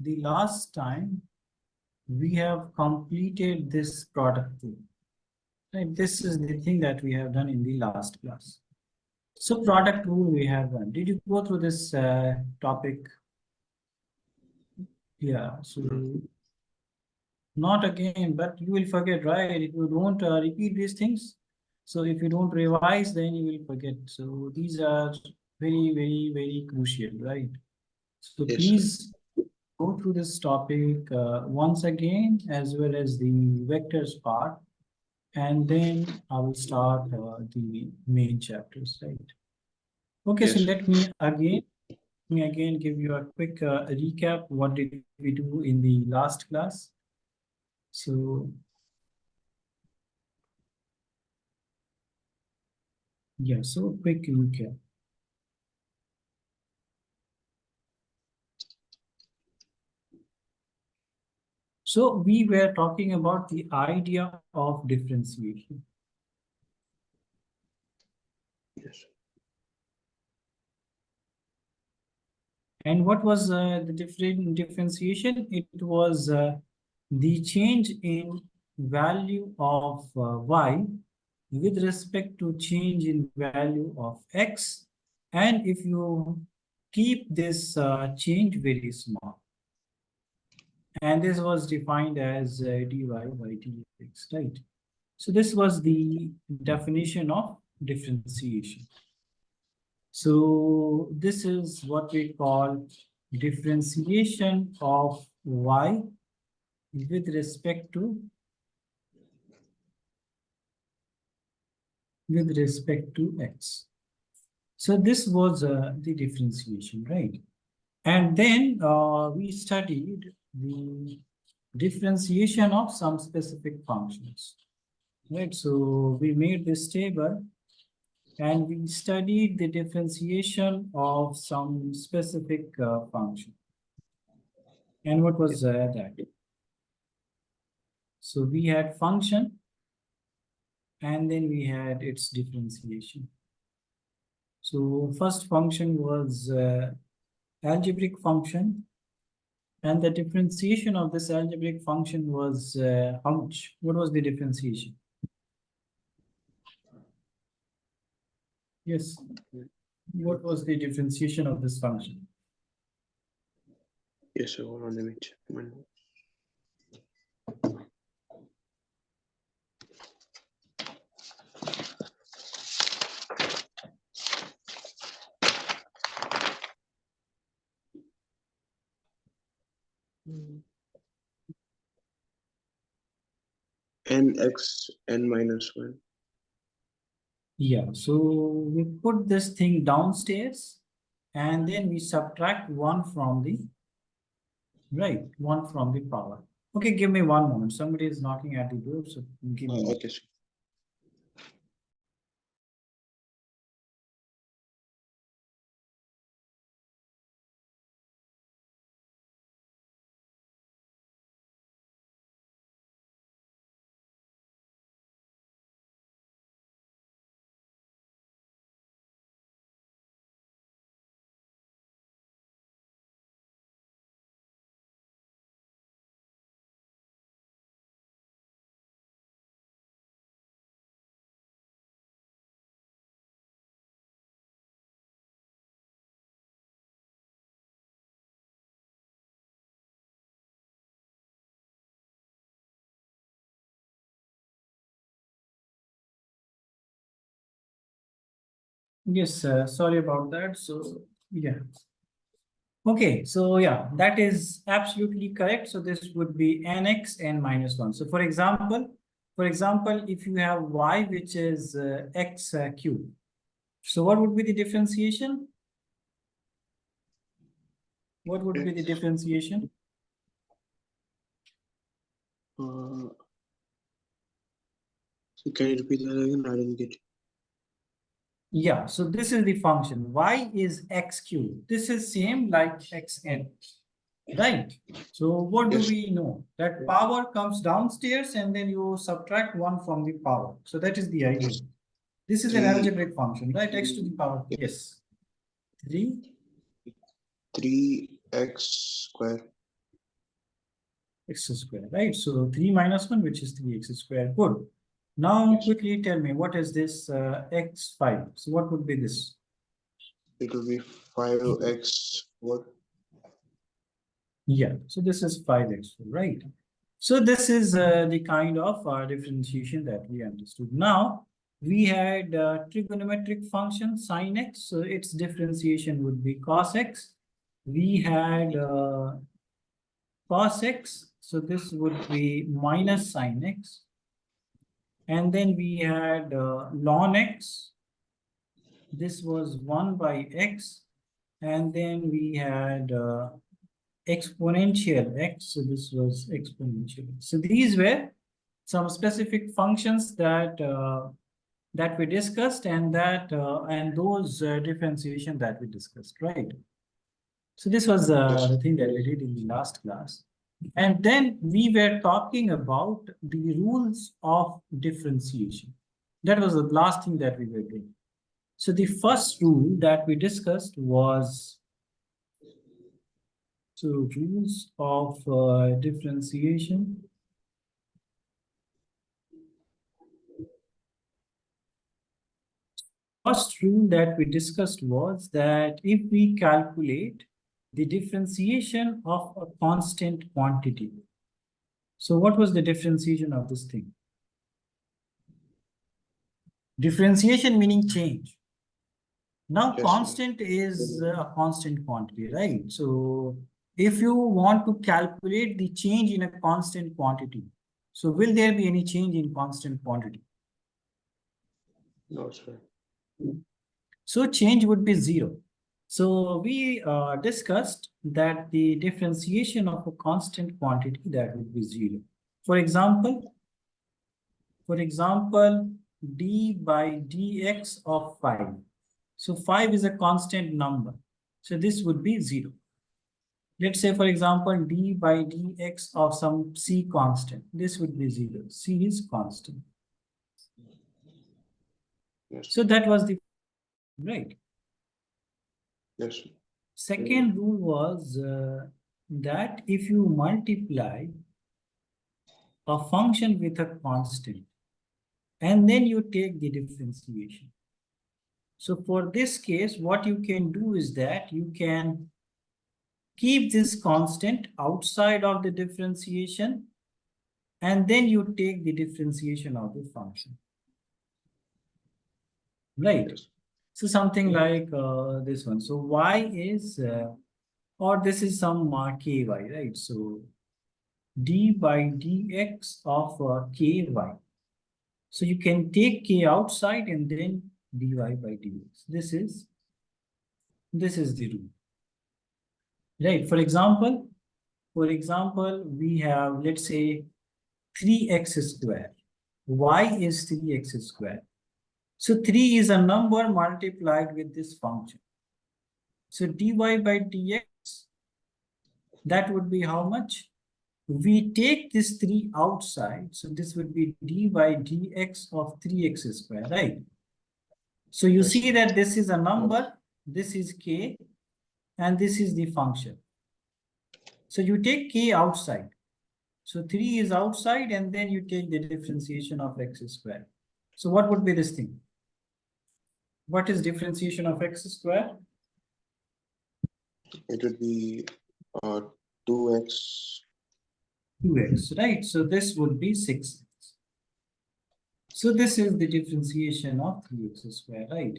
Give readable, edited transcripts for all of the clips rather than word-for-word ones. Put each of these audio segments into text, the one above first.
the last time we have completed this product rule. Right? This is the thing that we have done in the last class. So product rule we have done. Did you go through this topic? Yeah. So not again, but you will forget, right? If you don't repeat these things, so if you don't revise, then you will forget. So these are very, very, very crucial, right? So Yes, sir. please go through this topic once again, as well as the vectors part, and then I will start the main chapters, right? Okay, so Yes. let me again give you a quick recap. What did we do in the last class? So yeah, so quick recap. So we were talking about the idea of differentiation. Yes. And what was the differentiation? It was the change in value of y with respect to change in value of x. And if you keep this change very small. And this was defined as dy by dx, right? So this was the definition of differentiation. So this is what we call differentiation of y with respect to x. So this was the differentiation, right? And then we studied the differentiation of some specific functions, right? So we made this table and we studied the differentiation of some specific function. And what was that? So we had function and then we had its differentiation. So first function was algebraic function, and the differentiation of this algebraic function was how much? What was the differentiation? Yes. What was the differentiation of this function? Yes, sir. Hold on, let me check my notes. Nx n minus 1. Yeah, so we put this thing downstairs and then we subtract one from the, right, one from the power. Okay, give me one moment. Somebody is knocking at the door, so give me. Okay, sir. Yes, sorry about that. So, yeah. Okay, so yeah, that is absolutely correct. So this would be nx n minus 1. So for example, if you have y, which is x cubed, so what would be the differentiation? What would be the differentiation? So can you repeat that again? I didn't get it. Yeah, so this is the function. Y is x cubed. This is same like xn, right? So what do Yes. we know? That power comes downstairs and then you subtract one from the power. So that is the idea. This is an 3 algebraic function, right? X to the power. Yes. 3. 3x square. x square, right? So 3 minus 1, which is 3x square. Good. Now Yes. quickly tell me, what is this x5? So what would be this? It will be 5x4. Yeah, so this is 5x, right? So this is the kind of differentiation that we understood. Now, we had trigonometric function sin x, so its differentiation would be cos x. We had cos x, so this would be minus sin x. And then we had ln x, this was 1 by x. And then we had exponential x, so this was exponential. So these were some specific functions that that we discussed, and those differentiation that we discussed, right? So this was Yes. the thing that we did in the last class. And then we were talking about the rules of differentiation. That was the last thing that we were doing. So the first rule that we discussed was, so rules of differentiation. First rule that we discussed was that if we calculate the differentiation of a constant quantity. So what was the differentiation of this thing? Differentiation meaning change. Now Yes, sir. constant is a constant quantity, right? So if you want to calculate the change in a constant quantity, so will there be any change in constant quantity? No, sir. So change would be 0. So we discussed that the differentiation of a constant quantity, that would be 0. For example, d by dx of 5. So 5 is a constant number. So this would be 0. Let's say, for example, d by dx of some c constant. This would be 0. C is constant. Yes. So that was the right. Yes, sir. Second rule was that if you multiply a function with a constant and then you take the differentiation. So for this case, what you can do is that you can keep this constant outside of the differentiation and then you take the differentiation of the function. Right? Yes. So something like this one. So y is, or this is some ky, right? So d by dx of ky. So you can take k outside and then dy by dx. This is the rule. Right. For example, we have, let's say, 3x square. Y is 3x square. So 3 is a number multiplied with this function. So dy by dx, that would be how much? We take this 3 outside. So this would be d by dx of 3x square, right? So you Yes, see sir. that this is a number, this is k, and this is the function. So you take k outside. So 3 is outside, and then you take the differentiation of x square. So what would be this thing? What is differentiation of x square? It would be 2x. 2x, right? So this would be 6x. So this is the differentiation of 3x square, right?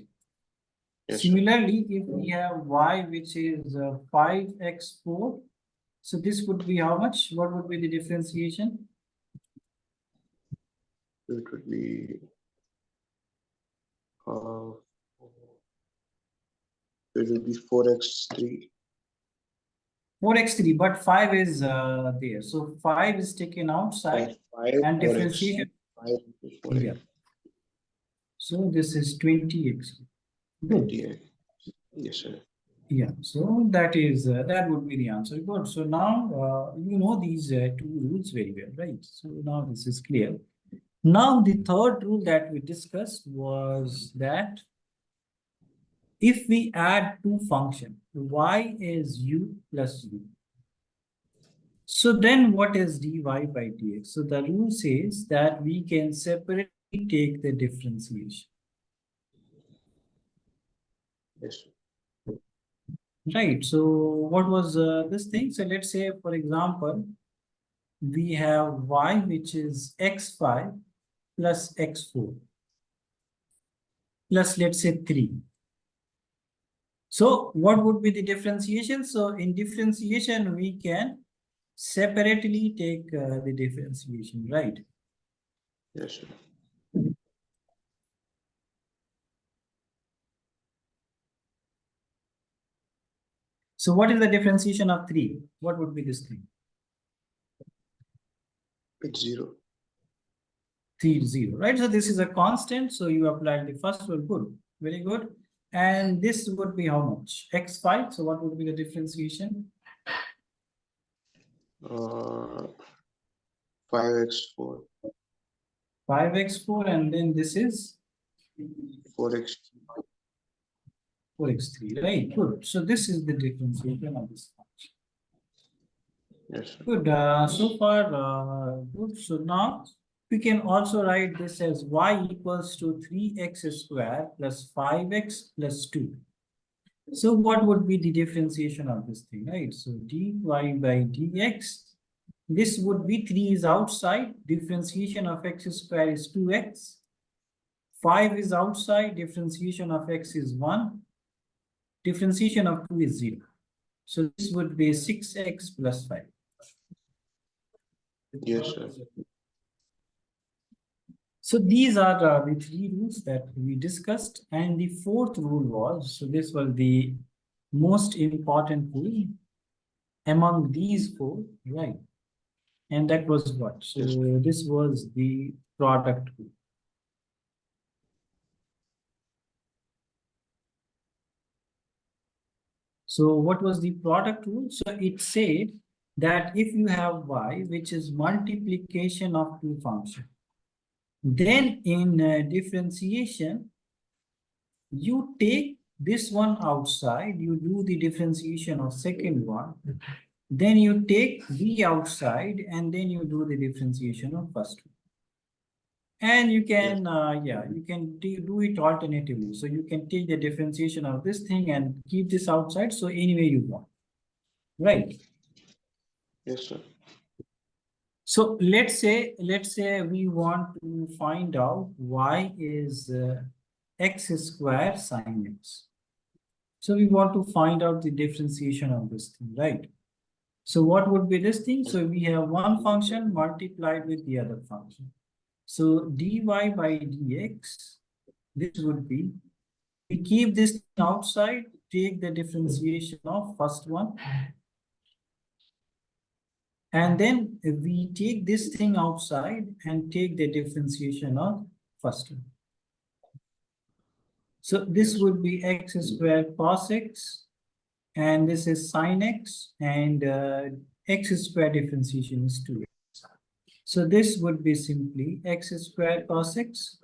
Yes, sir. Similarly, if we have y, which is 5x4, so this would be how much? What would be the differentiation? It would be it would be 4x3. 4x3, but 5 is there. So 5 is taken outside 5 and 4x. differentiation. 5 4x. Yeah. So this is 20x. Good. 20x. Yes, sir. Yeah, so that is that would be the answer. Good. So now you know these two rules very well, right? So now this is clear. Now the third rule that we discussed was that if we add two functions, y is u plus u. So then what is dy by dx? So the rule says that we can separately take the differentiation. Yes, sir. Right. So what was this thing? So let's say, for example, we have y, which is x5 plus x4 plus, let's say, 3. So what would be the differentiation? So in differentiation, we can separately take the differentiation, right? Yes, sir. So what is the differentiation of 3? What would be this thing? It's 0. 3, 0, right? So this is a constant. So you applied the first rule. Good. Very good. And this would be how much? X5. So what would be the differentiation? 5x4, 5x4, and then this is 4x. 4x3, right? Good. So this is the differentiation of this function. Yes, sir. Good. So far, good. So now we can also write this as y equals to 3x squared plus 5x plus 2. So what would be the differentiation of this thing, right? So dy by dx, this would be 3 is outside, differentiation of x squared is 2x, 5 is outside, differentiation of x is 1, differentiation of 2 is 0. So this would be 6x plus 5. Yes, sir. So these are the 3 rules that we discussed. And the 4th rule was, so this was the most important rule among these 4, right? And that was what? So Yes. this was the product rule. So what was the product rule? So it said that if you have y, which is multiplication of 2 functions, then in differentiation, you take this one outside, you do the differentiation of second one, then you take v outside, and then you do the differentiation of first one. And you can, you can do it alternatively. So you can take the differentiation of this thing and keep this outside. So any way you want, right? Yes, sir. So let's say we want to find out y is x squared sine x. So we want to find out the differentiation of this thing, right? So what would be this thing? So we have one function multiplied with the other function. So dy by dx, this would be, we keep this outside, take the differentiation of first one, and then we take this thing outside and take the differentiation of first one. So this would be x squared cos x, and this is sine x, and x squared differentiation is 2x. So this would be simply x squared cos x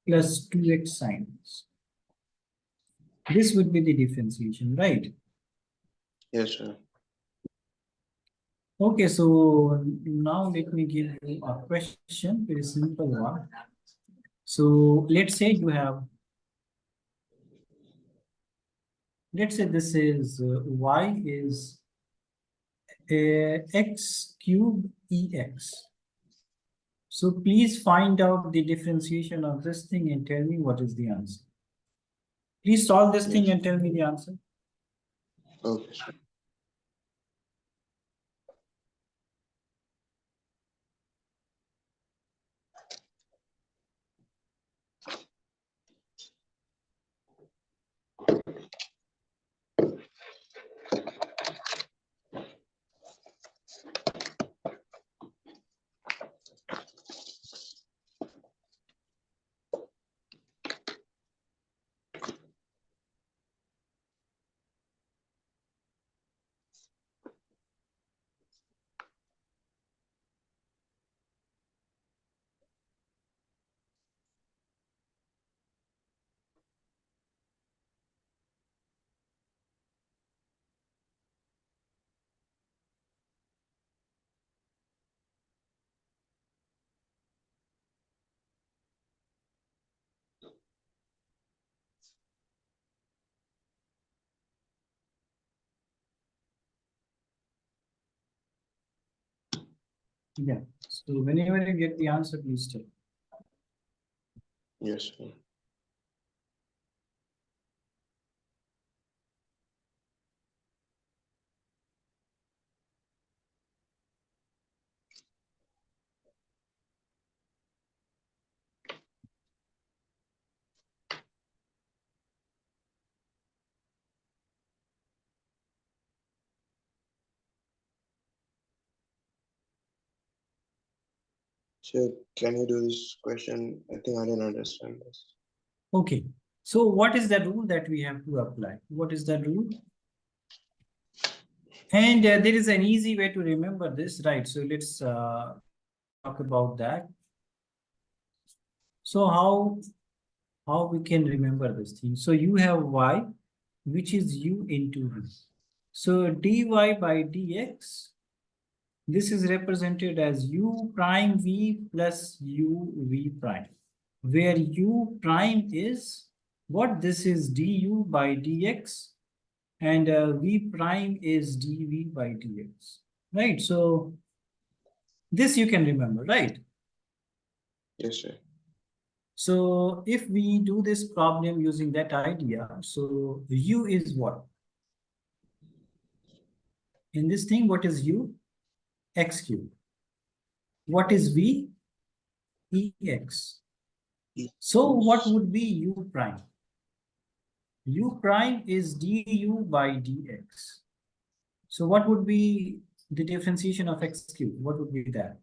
plus 2x sine x. This would be the differentiation, right? Yes, sir. Okay, so now let me give you a question, very simple one. So let's say you have, let's say this is y is x cube ex. So please find out the differentiation of this thing and tell me what is the answer. Please solve this thing Yes. and tell me the answer. Okay, sir. Yeah. So whenever you get the answer, please tell. Yes, sir. So can you do this question? I think I didn't understand this. Okay. So what is the rule that we have to apply? What is the rule? And there is an easy way to remember this, right? So let's talk about that. So how we can remember this thing? So you have y, which is u into v. So dy by dx, this is represented as u prime v plus u v prime, where u prime is what? This is du by dx, and v prime is dv by dx, right? So this you can remember, right? Yes, sir. So if we do this problem using that idea, so u is what? In this thing, what is u? X cube. What is v? Ex. So what would be u prime? U prime is du by dx. So what would be the differentiation of x cube? What would be that?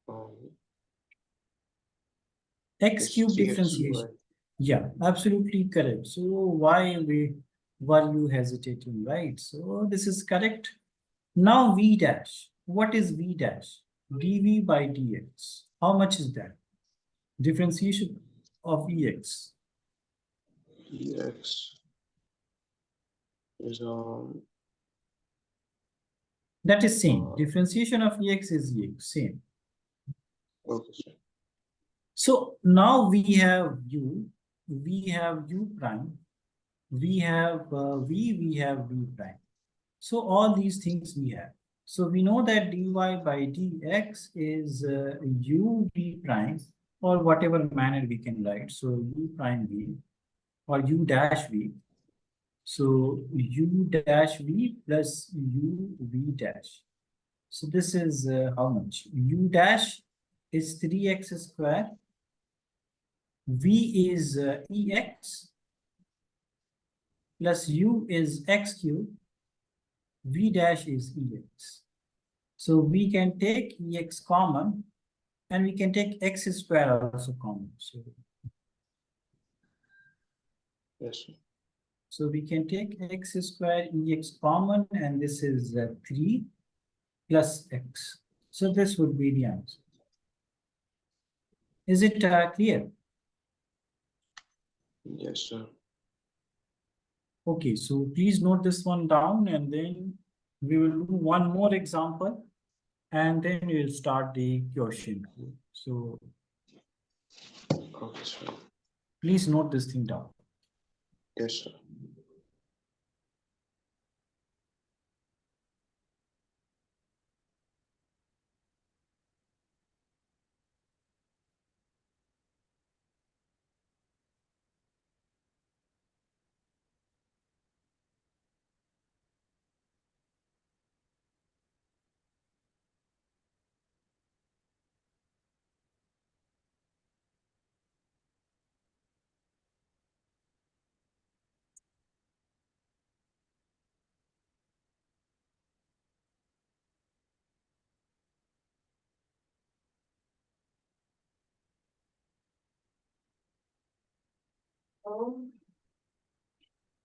Um, X it's cube 3x differentiation. squared. Yeah, absolutely correct. So why were you hesitating, right? So this is correct. Now v dash. What is v dash? dv by dx. How much is that? Differentiation of ex. Ex is That is same. uh, Differentiation of ex is ex, same. okay, sir. So now we have u prime, we have we have v prime. So all these things we have. So we know that dy by dx is u v prime, or whatever manner we can write. So u prime v or u dash v. So u dash v plus u v dash. So this is how much? U dash is 3x square. V is ex plus u is x cube. V dash is ex. So we can take ex common, and we can take x square also common. Yes, sir. So we can take x square ex common, and this is 3 plus x. So this would be the answer. Is it clear? Yes, sir. Okay, so please note this one down, and then we will do one more example, and then we'll start the question. So Okay, sir. please note this thing down. Yes, sir.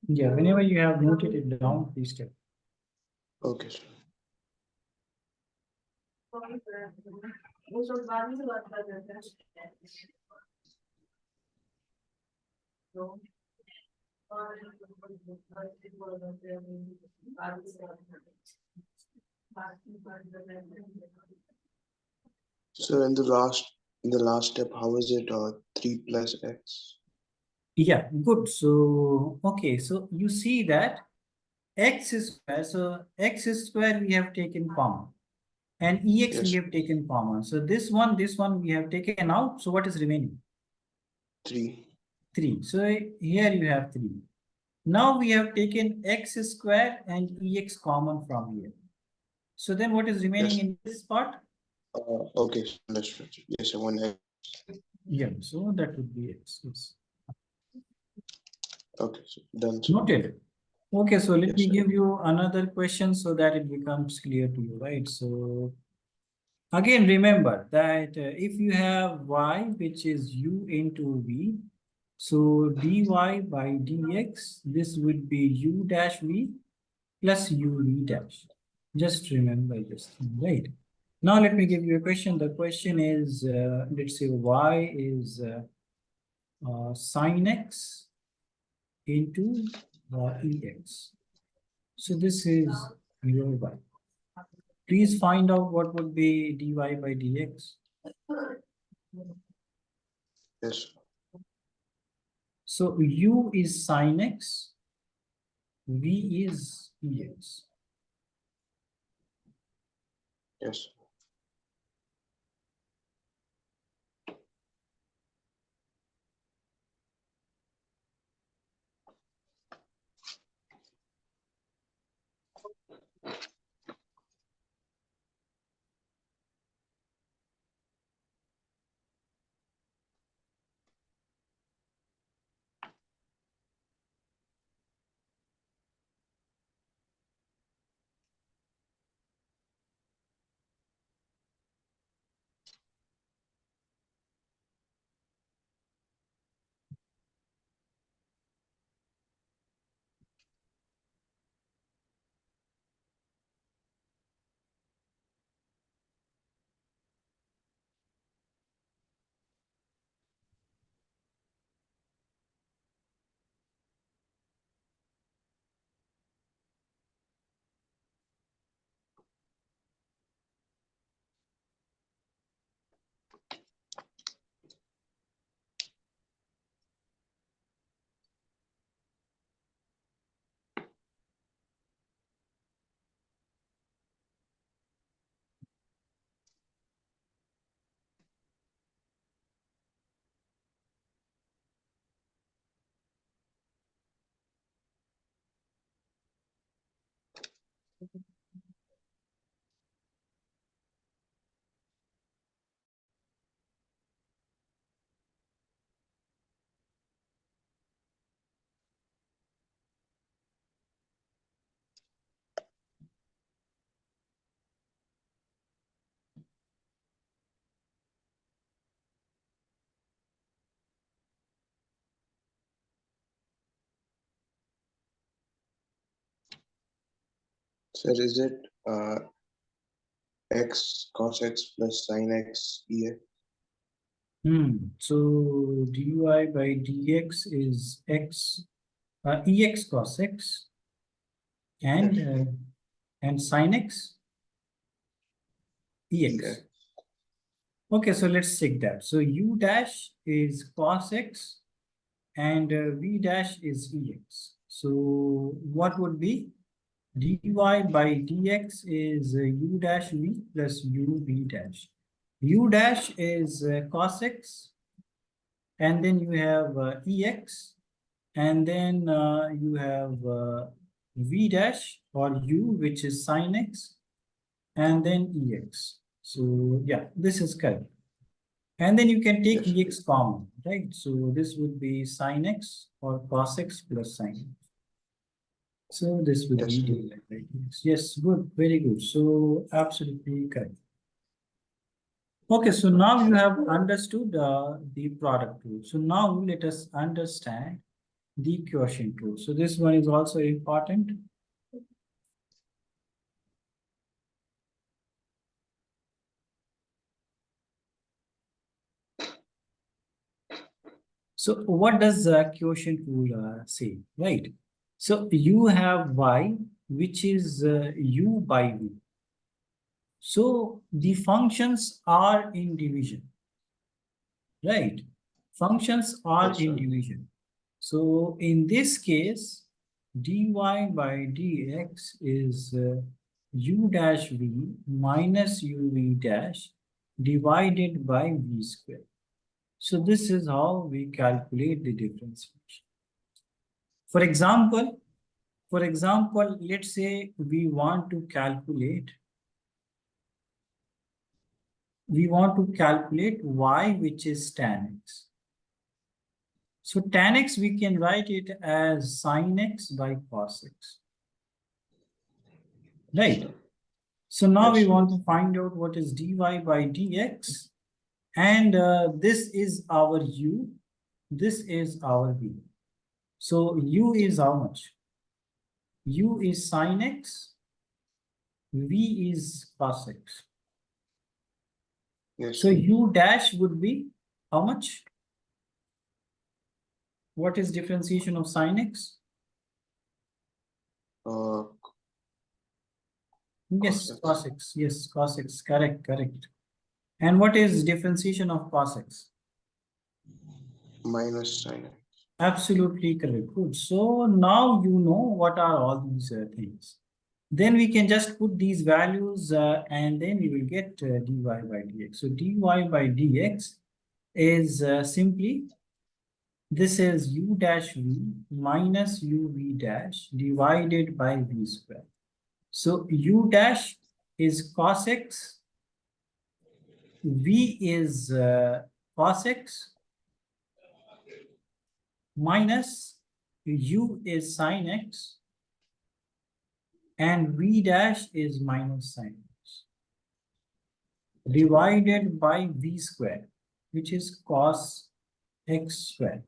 Yeah, whenever you have noted it down, please tell. Okay, sir. So in the last step, how is it 3 plus x? Yeah, good. So, okay, so you see that x square. So x square we have taken common, and ex we Yes. have taken common. So this one we have taken out. So what is remaining? 3. 3. So here you have 3. Now we have taken x square and ex common from here. So then what is remaining Yes. in this part? Okay. Understood. Yes. 1x. Yeah, so that would be x. Yes. Okay. So done. Sir. Noted. Okay, so let Yes, me sir. give you another question so that it becomes clear to you, right? So again, remember that if you have y, which is u into v, so dy by dx, this would be u dash v plus uv dash. Just remember this thing, right? Now let me give you a question. The question is, let's say y is sine x into ex. So this is your y. Please find out what would be dy by dx. Yes. So u is sine x, v is ex. Yes. Sir, is it x cos x plus sin x ex? So dy by dx is x ex cos x Yes. and sin x Yes. ex. Okay, so let's check that. So u dash is cos x and v dash is ex. So what would be dy by dx is u dash v plus u v dash. U dash is cos x, and then you have ex, and then you have v dash or u, which is sin x, and then ex. So yeah, this is correct. And then you can take Yes. ex common, right? So this would be sin x or cos x plus sin x. So this would Yes. be dy by dx. Yes, good, very good. So absolutely correct. Okay, so now you have understood the product rule. So now let us understand the quotient rule. So this one is also important. So what does the quotient rule say, right? So you have y, which is u by v. So the functions are in division, right? Functions are Yes, in sir. division. So in this case, dy by dx is u dash v minus uv dash divided by v square. So this is how we calculate the differentiation. For example, let's say we want to calculate y, which is tan x. So tan x, we can write it as sin x by cos x. Right? So now we want to find out what is dy by dx. And this is our u. This is our v. So u is how much? U is sin x. V is cos x. Yes. So u dash would be how much? What is differentiation of sin x? Yes, cos x. Yes, cos x. Correct, correct. And what is differentiation of cos x? Minus sin x. Absolutely correct. Good. So now you know what are all these things. Then we can just put these values and then we will get dy by dx. So dy by dx is simply, this is u dash v minus uv dash divided by v square. So u dash is cos x, v is cos x, minus u is sin x, and v dash is minus sin x, divided by v square, which is cos x square.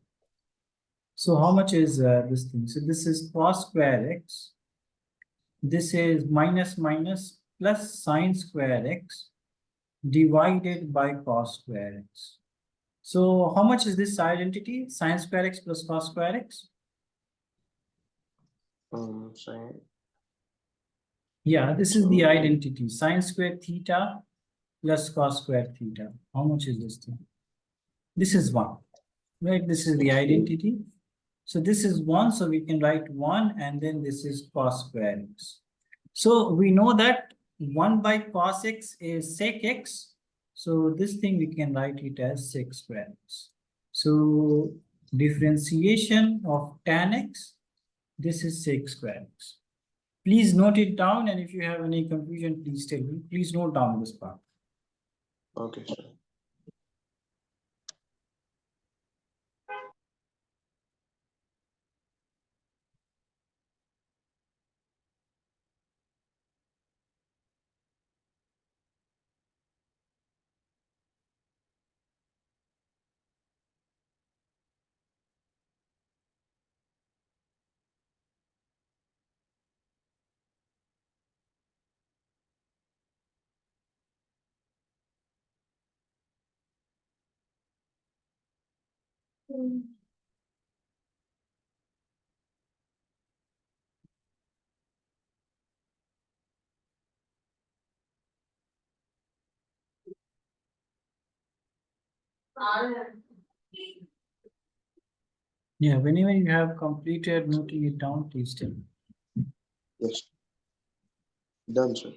So how much is this thing? So this is cos square x. This is minus minus plus sine square x divided by cos square x. So how much is this identity? Sine square x plus cos square x? Sin. Yeah, this is the identity. Sine square theta plus cos square theta. How much is this thing? This is 1, right? This is the identity. So this is 1, so we can write 1, and then this is cos square x. So we know that 1 by cos x is sec x. So this thing we can write it as sec square x. So differentiation of tan x, this is sec square x. Please note it down, and if you have any confusion, please tell me. Please note down this part. Okay, sir. Yeah, whenever you have completed noting it down, please tell me. Yes. Done, sir.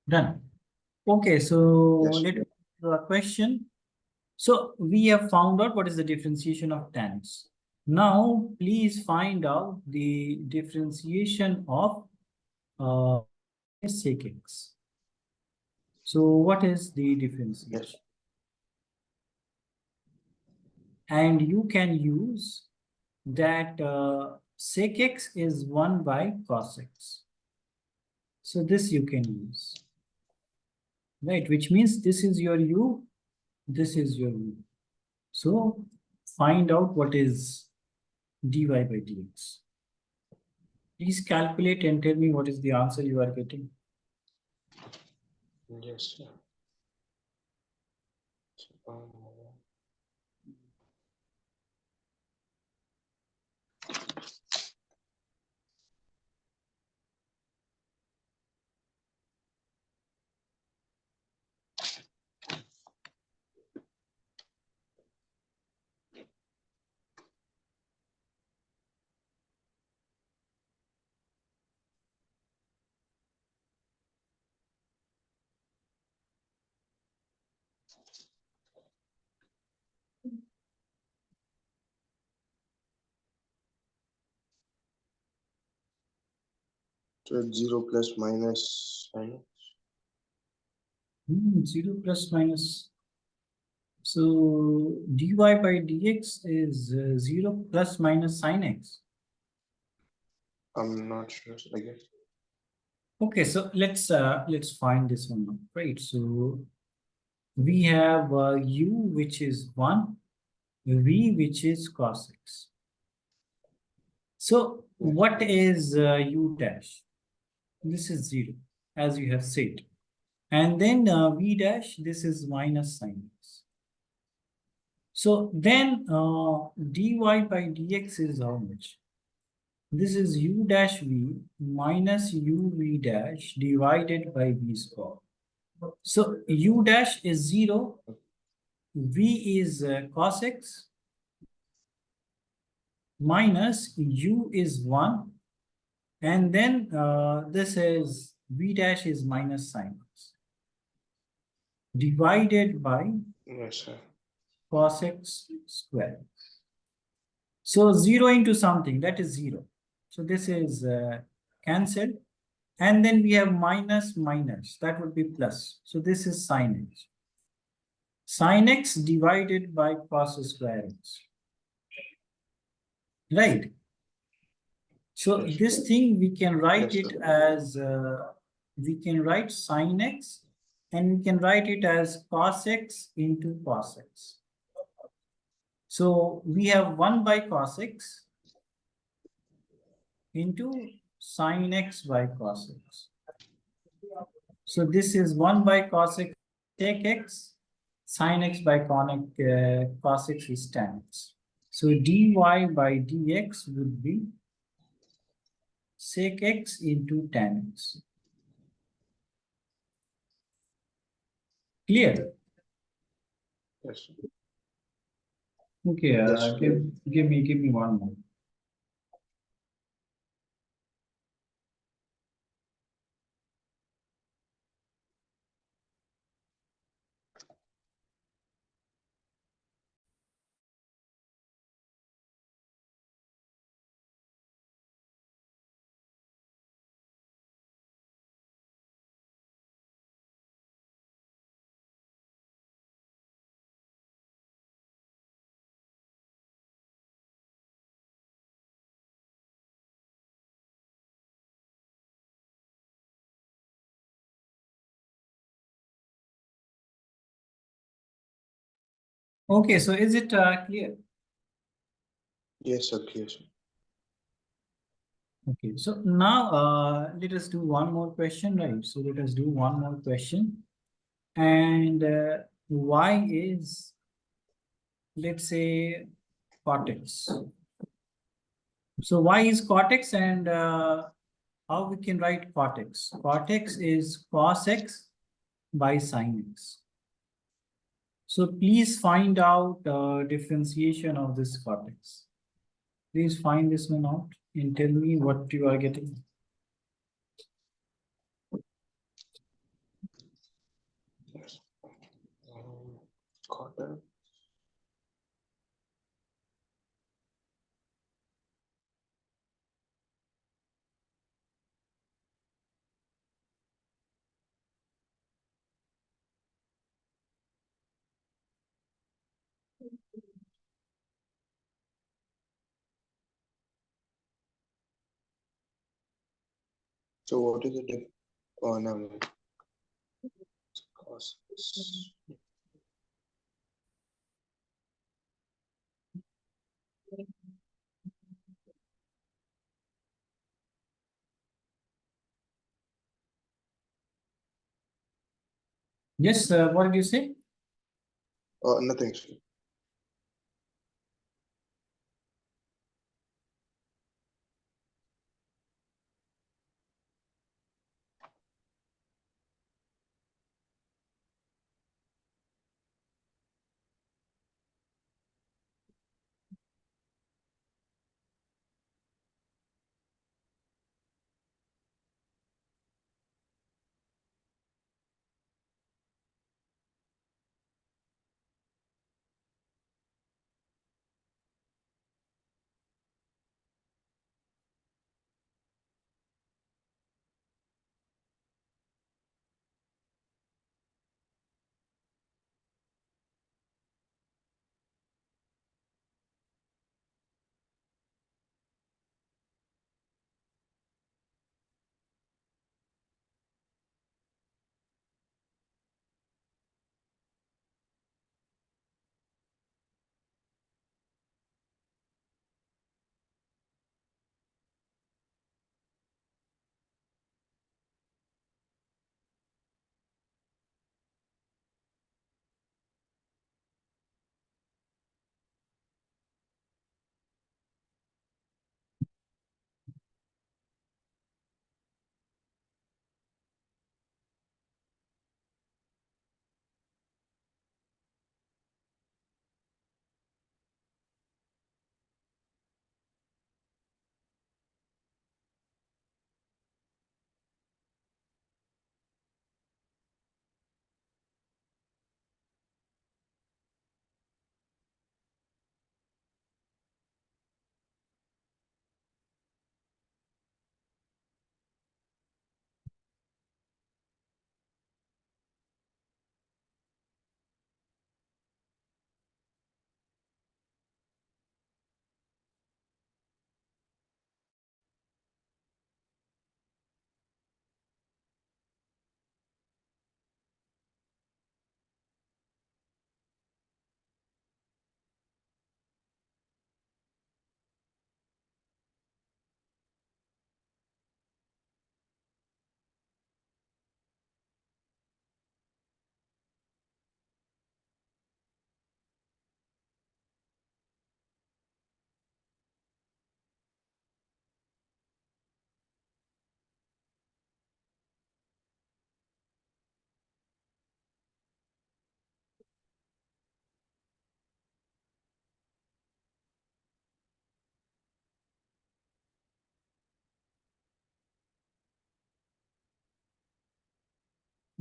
Done. Okay, so Yes. let me do a question. So we have found out what is the differentiation of tans. Now, please find out the differentiation of sec x. So what is the differentiation? Yes. And you can use that sec x is 1 by cos x. So this you can use, right? Which means this is your u, this is your u. So find out what is dy by dx. Please calculate and tell me what is the answer you are getting. Yes, sir. So it's 0 plus minus sin. 0 plus minus. So dy by dx is 0 plus minus sin x. I'm not sure, I guess. Okay, so let's find this one out, right? So we have u which is 1, v which is cos x. So Yes. what is u dash? This is 0, as you have said. And then v dash, this is minus sin x. So then dy by dx is how much? This is u dash v minus uv dash divided by v square. So u dash is 0, v is cos x, minus u is 1, and then this is v dash is minus sin x, divided by Yes, sir. cos x square. So 0 into something, that is 0. So this is cancelled. And then we have minus minus, that would be plus. So this is sin x. Sin x divided by cos square x. Right? So Yes. this thing we can write Yes, it sir. as, we can write sin x, and we can write it as cos x into cos x. So we have 1 by cos x into sin x by cos x. So this is 1 by cos x sec x, sin x by cos x is tan x. So dy by dx would be sec x into tan x. Clear? Yes, sir. Okay, Yes, clear. give me one more. Okay, so is it clear? Yes, sir, clear, sir. Okay, so now let us do one more question, right? So let us do one more question. And y is, let's say, cortex. So y is cortex, and how we can write cortex? Cortex is cos x by sin x. So please find out differentiation of this cortex. Please find this one out and tell me what you are getting. Yes. Quarter. So what is the diff? Oh, no. Cos. Yes, what did you say? Oh, nothing, sir.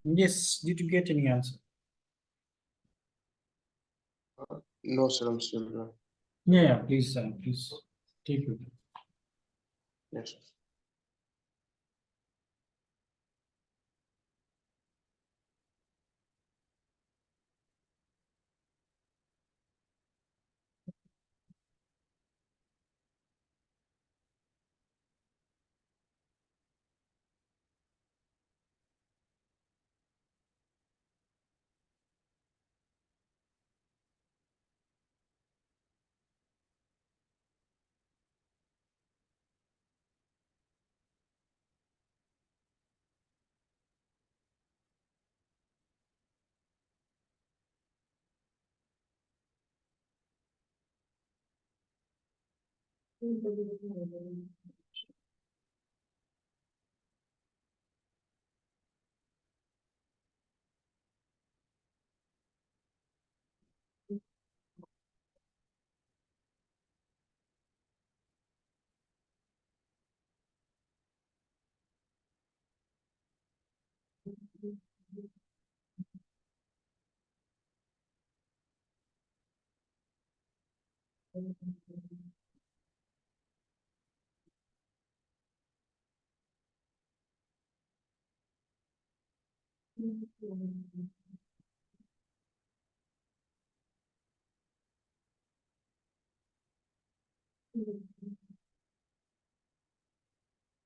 Yes, did you get any answer? No, sir, I'm still there. Yeah, please, please take it. Yes.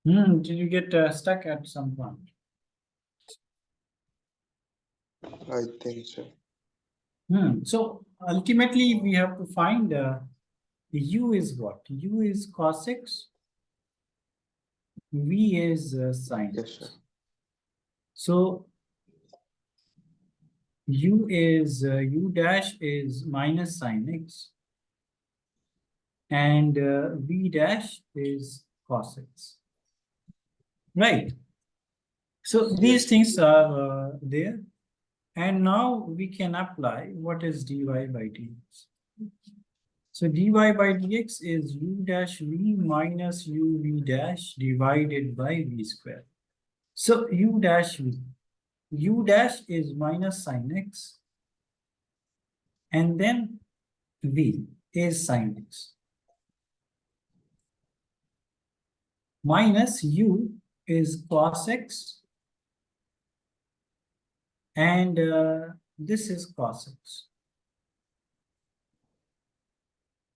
Did you get stuck at some point? I think so. So ultimately, we have to find u is what? U is cos x, v is sin Yes, sir. x. So u is u dash is minus sin x, and v dash is cos x. Right. So these Yes. things are there. And now we can apply what is dy by dx. So dy by dx is u dash v minus uv dash divided by v square. So u dash v. U dash is minus sin x, and then v is sin x. Minus u is cos x, and this is cos x.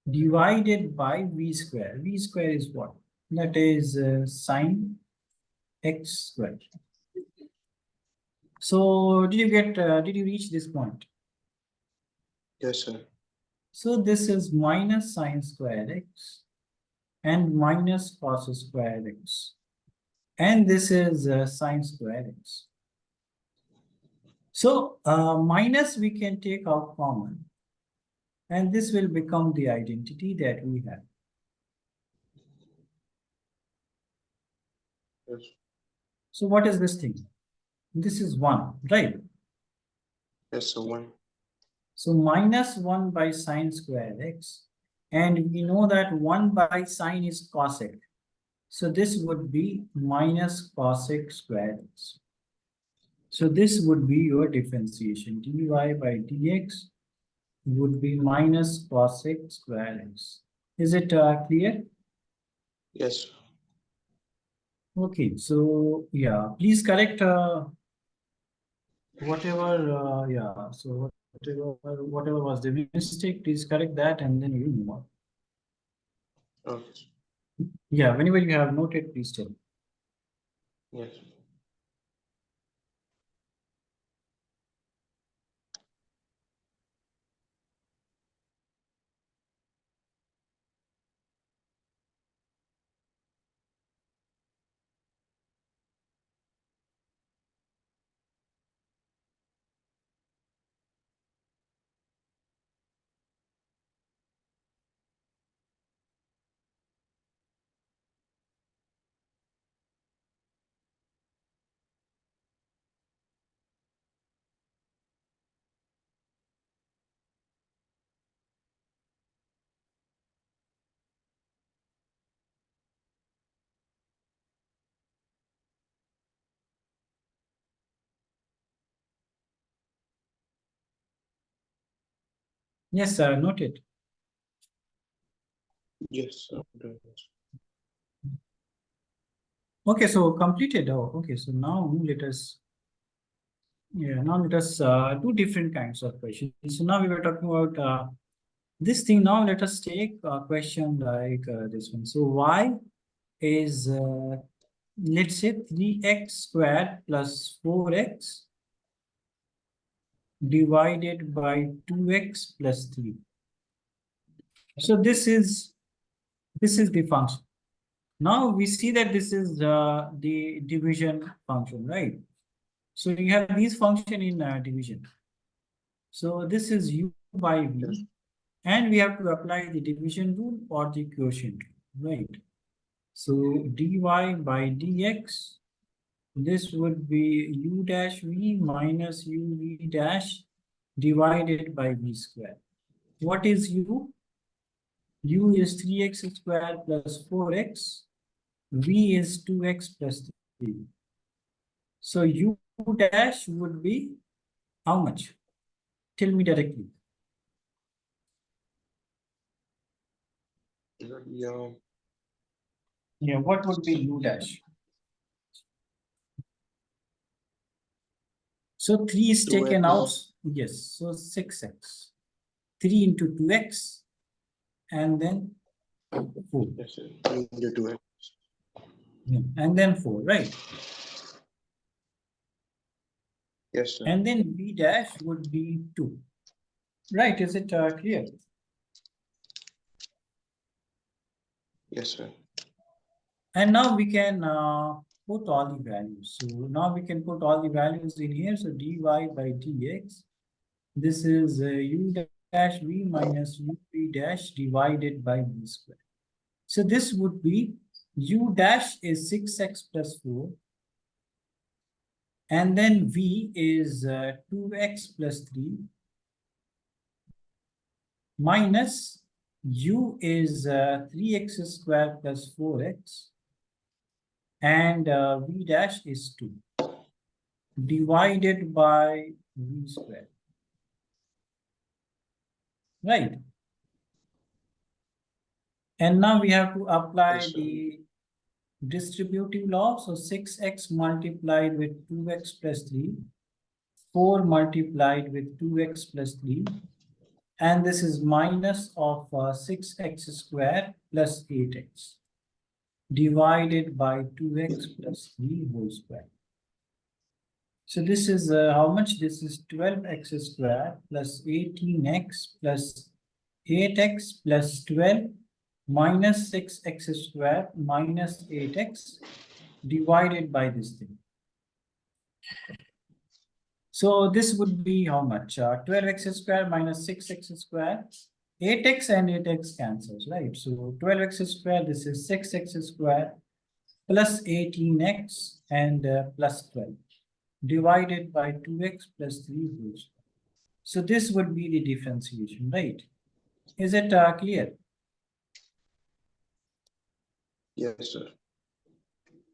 Divided by v square. V square is what? That is sine x squared. So did you reach this point? Yes, sir. So this is minus sine squared x and minus cos squared x. And this is sine squared x. So minus we can take out common. And this will become the identity that we have. Yes. So what is this thing? This is 1, right? Yes, sir. 1. So minus 1 by sine squared x. And we know that 1 by sine is cos x. So this would be minus cos x squared x. So this would be your differentiation. dy by dx would be minus cos x squared x. Is it clear? Yes, sir. Okay, so yeah, please correct whatever, yeah, so whatever was the mistake, please correct that and then you move on. Okay. Yeah, whenever you have noted, please tell me. Yes. Yes, sir, noted. Yes, sir. Okay, so completed. Oh, okay. So now let us do different kinds of questions. So now we were talking about this thing. Now let us take a question like this one. So y is let's say 3x squared plus 4x divided by 2x plus 3. So this is the function. Now we see that this is the division function, right? So you have these function in division. So this is u by v, Yes. and we have to apply the division rule or the quotient rule, right? So dy by dx, this would be u dash v minus uv dash divided by v square. What is u? U is 3x squared plus 4x. V is 2x plus 3. So u dash would be how much? Tell me directly. Yeah. Yeah, what would be u dash? So 3 is taken out. 2x. Yes, so 6x. 3 into 2x and then 4. Yes, sir. 3 into 2x. Yeah. And then 4, right? Yes, sir. And then v dash would be 2. Right, is it clear? Yes, sir. And now we can put all the values. So now we can put all the values in here. So dy by dx, this is u dash v minus uv dash divided by v square. So this would be u dash is 6x plus 4. And then v is 2x plus 3 minus u is 3x squared plus 4x. And v dash is 2 divided by v square. Right. And now we have to apply Yes, sir. the distributive law. So 6x multiplied with 2x plus 3, 4 multiplied with 2x plus 3, and this is minus of 6x squared plus 8x divided by 2x plus 3 whole square. So this is how much? This is 12x squared plus 18x plus 8x plus 12 minus 6x squared minus 8x divided by this thing. So this would be how much? 12x squared minus 6x squared. 8x and 8x cancels, right? So 12x squared, this is 6x squared plus 18x and plus 12 divided by 2x plus 3 whole square. So this would be the differentiation, right? Is it clear? Yes, sir.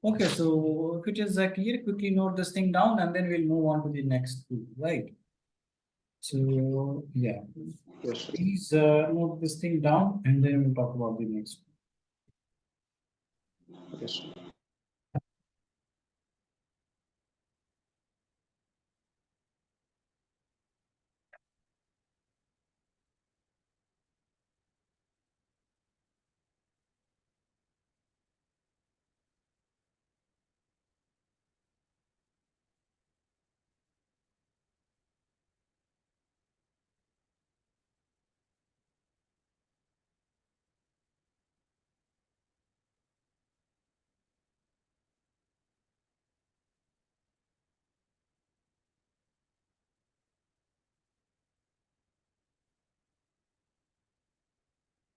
Okay, so if it is clear, quickly note this thing down and then we'll move on to the next two, right? So yeah, Yes, sir. please note this thing down and then we'll talk about the next one. Yes, sir.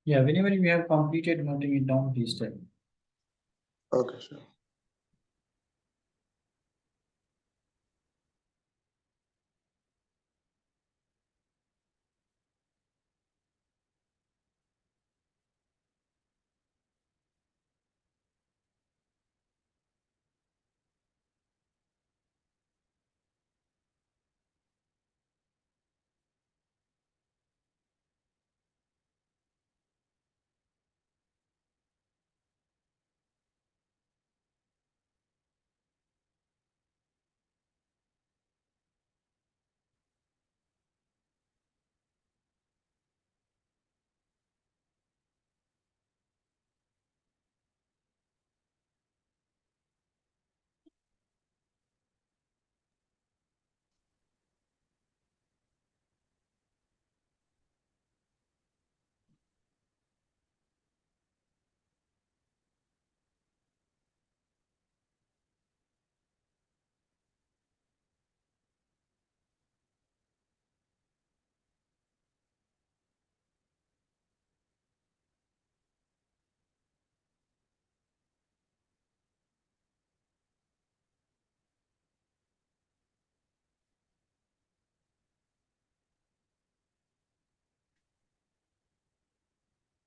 Yeah, whenever we have completed noting it down, please tell me. Okay, sir.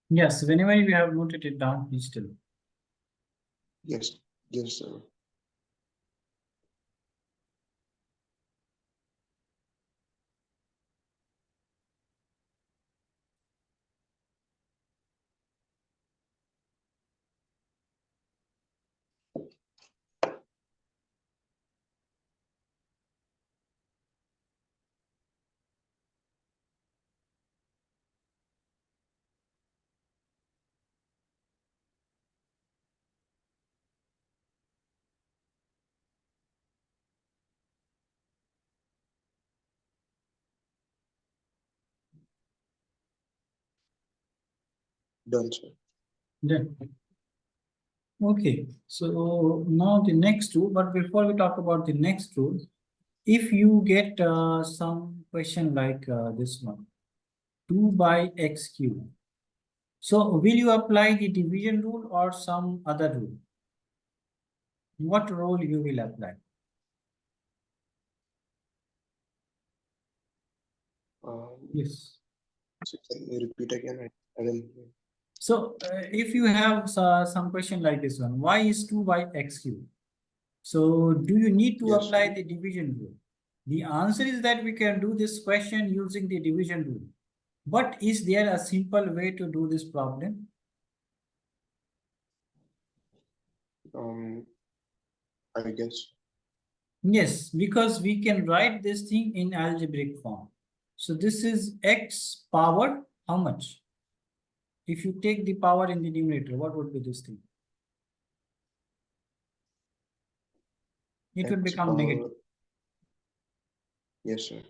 Yes, whenever you have noted it down, please tell. Yes, yes, sir. Done, sir. Done. Okay, so now the next rule, but before we talk about the next rule, if you get some question like this one, 2 by x cube. So will you apply the division rule or some other rule? What rule you will apply? Yes. So can you repeat again? I didn't hear. So if you have some question like this one, y is 2 by x cube. So do you need to Yes, apply sir. the division rule? The answer is that we can do this question using the division rule. But is there a simple way to do this problem? Um, I guess. Yes, because we can write this thing in algebraic form. So this is x power how much? If you take the power in the numerator, what would be this thing? It would X become power. negative, Yes, sir.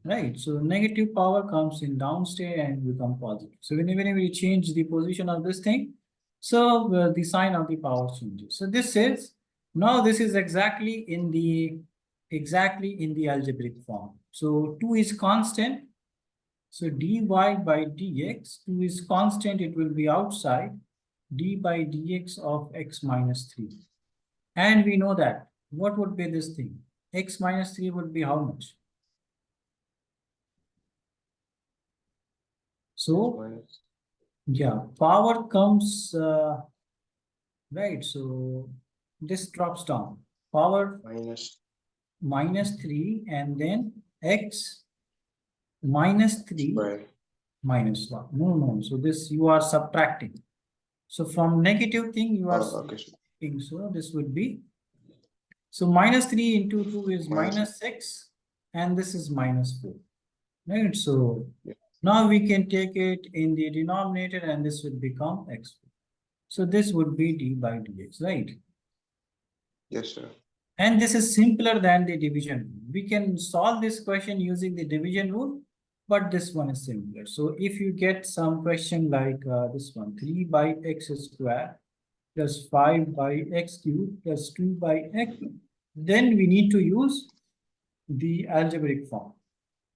right? So negative power comes in downstairs and become positive. So whenever we change the position of this thing, so the sign of the power changes. So this is, now this is exactly in the algebraic form. So 2 is constant. So dy by dx, 2 is constant, it will be outside, d by dx of x minus 3. And we know that, what would be this thing? X minus 3 would be how much? So, Minus, yeah, power comes, right, so this drops down. Power minus minus 3 and then x minus 3 square. minus 1. No, no, so this you are subtracting. So from negative thing you are Okay, sir. subtracting, so this would be, so minus 3 into 2 is Minus. minus 6 and this is minus 4, right? So Yeah. now we can take it in the denominator and this would become x. So this would be d by dx, right? Yes, sir. And this is simpler than the division rule. We can solve this question using the division rule, but this one is simpler. So if you get some question like this one, 3 by x square plus 5 by x cube plus 2 by x, then we need to use the algebraic form.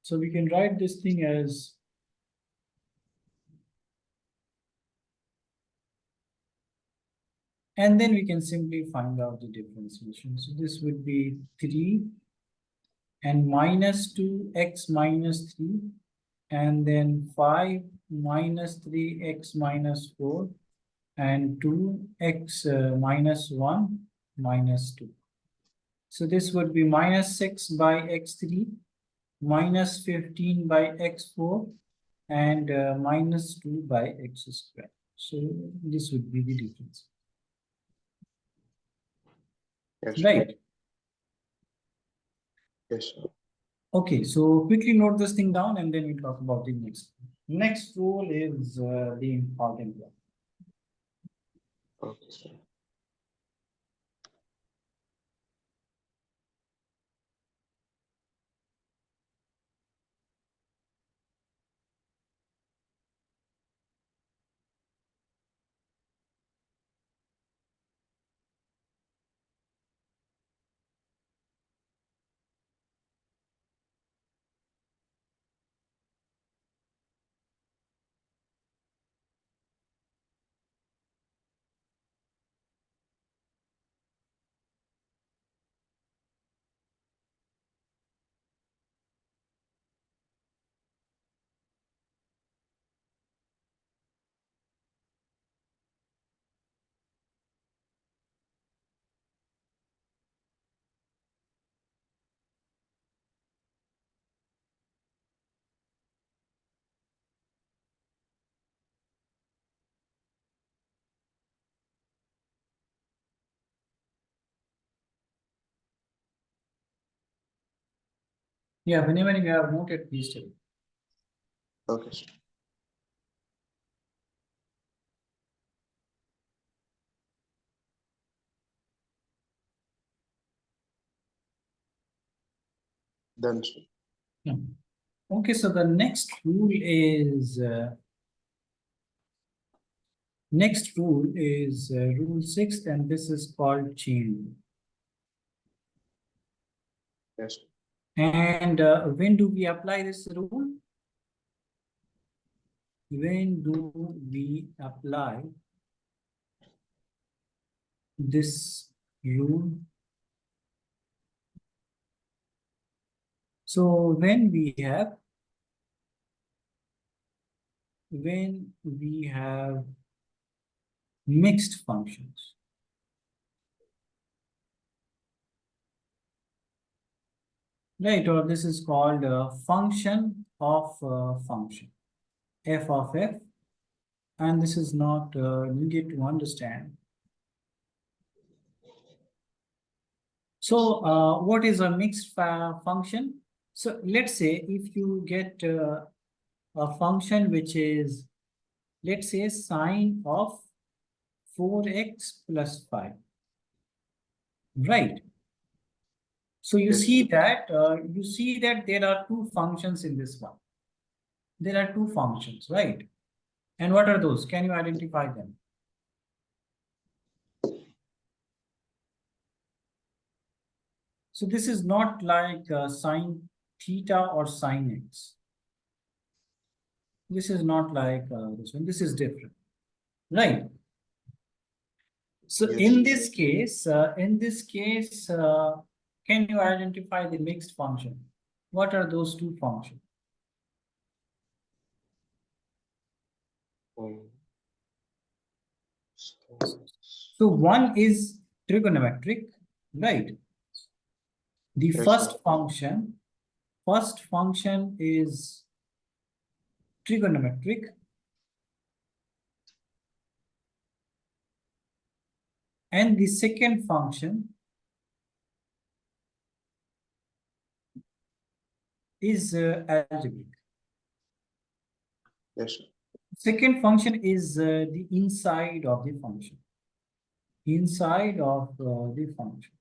So we can write this thing as, and then we can simply find out the differentiation. So this would be 3 and minus 2x minus 3 and then 5 minus 3x minus 4 and 2x minus 1 minus 2. So this would be minus 6 by x3 minus 15 by x4 and minus 2 by x squared. So this would be the difference. Yes, sir. Right. Yes, sir. Okay, so quickly note this thing down and then we talk about the next. Next rule is the important one. Okay, sir. Yeah, whenever you have noted, please tell. Okay, sir. Done, sir. Yeah. Okay, so the next rule is rule 6, and this is called chain. Yes, sir. And when do we apply this rule? When do we apply this rule? So when we have mixed functions, right? Or this is called a function of function, f of f, and this is not needed to understand. So what is a mixed function? So let's say if you get a function which is, let's say, sine of 4x plus 5, right? So you Yes, see sir. that there are two functions in this one. There are two functions, right? And what are those? Can you identify them? So this is not like sine theta or sine x. This is not like this one. This is different, right? So Yes, in sir. this case, can you identify the mixed function? What are those two functions? Um, So one is trigonometric, right? The yes, sir. first function is trigonometric, and the second function is algebraic. Yes, sir. Second function is the inside of the function. Inside of the function.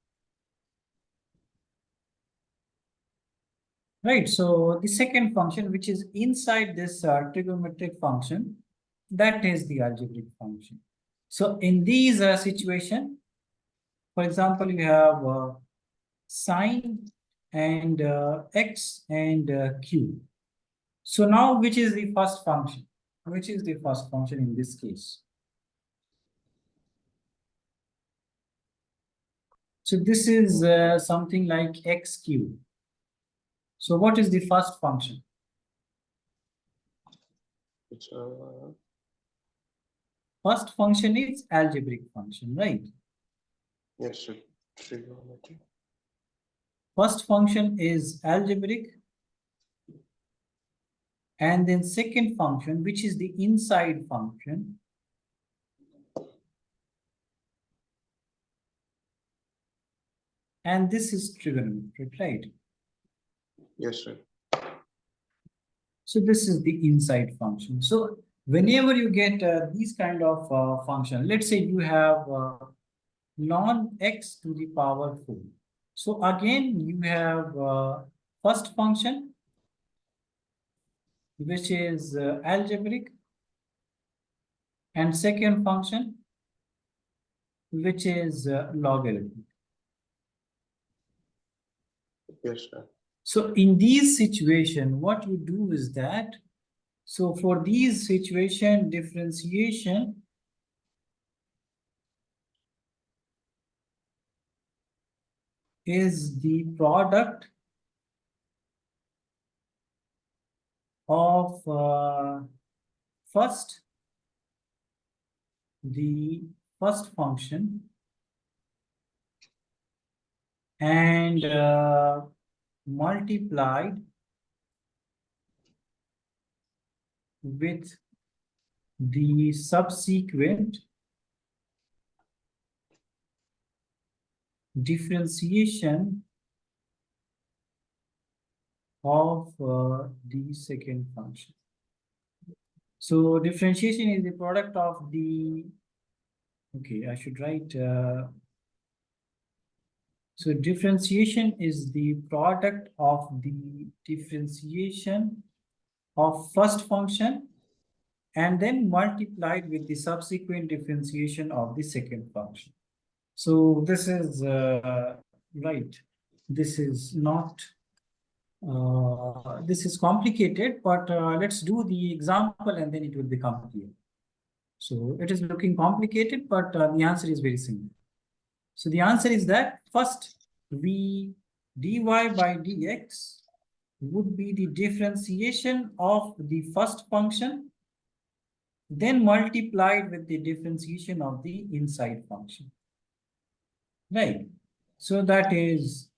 Right, so the second function, which is inside this trigonometric function, that is the algebraic function. So in these situation, for example, you have sine and x and q. So now, which is the first function? Which is the first function in this case? So this is something like x cube. So what is the first function? It's First function is algebraic function, right? yes, sir. Trigonometry. First function is algebraic, and then second function, which is the inside function, and this is trigonometric, right? Yes, sir. So this is the inside function. So whenever you get these kind of function, let's say you have ln x to the power 4. So again, you have first function, which is algebraic, and second function, which is logarithmic. Yes, sir. So in these situation, what you do is that, so for these situation, differentiation is the product of first, the first function, and multiplied with the subsequent differentiation of the second function. So differentiation is the product of the, okay, I should write, so differentiation is the product of the differentiation of first function and then multiplied with the subsequent differentiation of the second function. So this is right. This is not, this is complicated, but let's do the example and then it will become clear. So it is looking complicated, but the answer is very simple. So the answer is that first we dy by dx would be the differentiation of the first function, then multiplied with the differentiation of the inside function. Right. So that is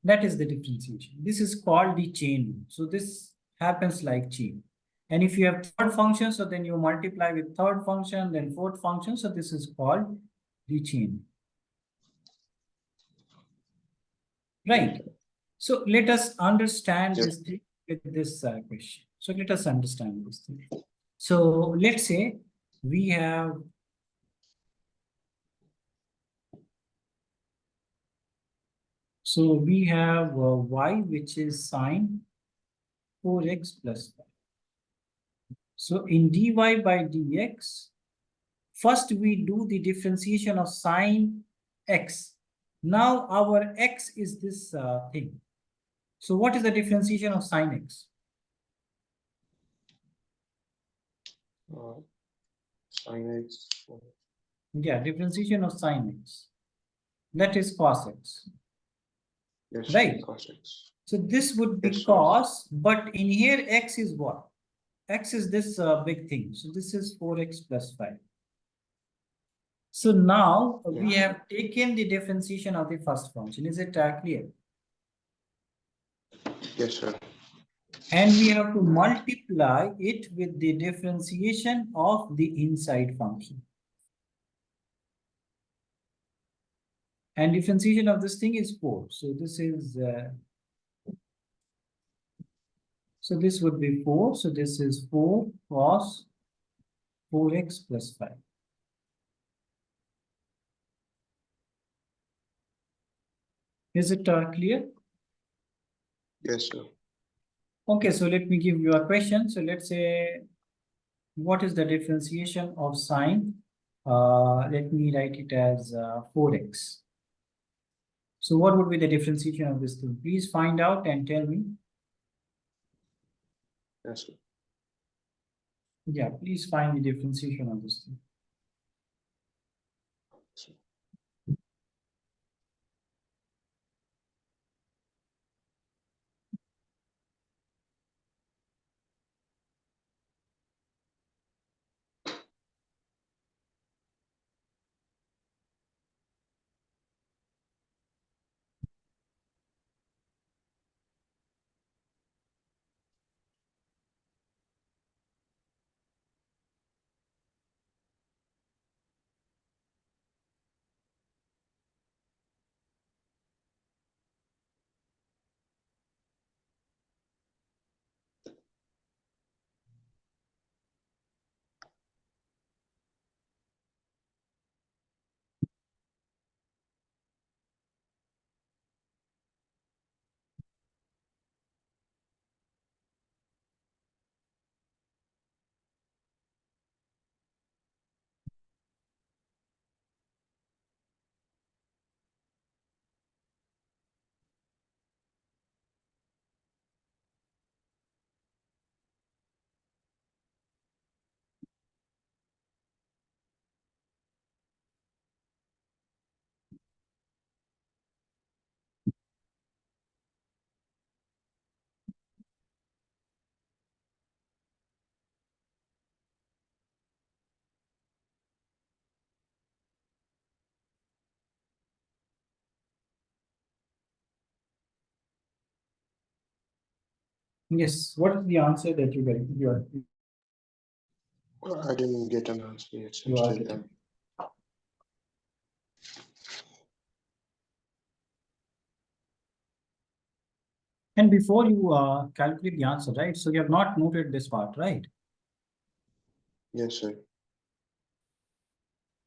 the differentiation. This is called the chain rule. So this happens like chain. And if you have third function, so then you multiply with third function, then fourth function. So this is called the chain. Right. So let us understand this thing with this question. So let us understand this thing. So let's say we have y, which is sine 4x plus 5. So in dy by dx, first we do the differentiation of sine x. Now our x is this thing. So what is the differentiation of sine x? Sine x. Yeah, differentiation of sine x. That is cos x. Yes, right? cos x. So this would be Yes, cos, but in here x is what? X is this big thing. So this is 4x plus 5. So now we have taken the differentiation of the first function. Is it clear? Yes, sir. And we have to multiply it with the differentiation of the inside function. And differentiation of this thing is 4. So this is, so this would be 4. So this is 4 cos 4x plus 5. Is it clear? Yes, sir. Okay, so let me give you a question. So let's say, what is the differentiation of sine? Let me write it as 4x. So what would be the differentiation of this thing? Please find out and tell me. Yes, sir. Yeah, please find the differentiation of this thing. Yes, what is the answer that you get? I didn't get an answer yet. So You I'm are still getting. And before you calculate the answer, right? So you have not noted this part, right? Yes, sir.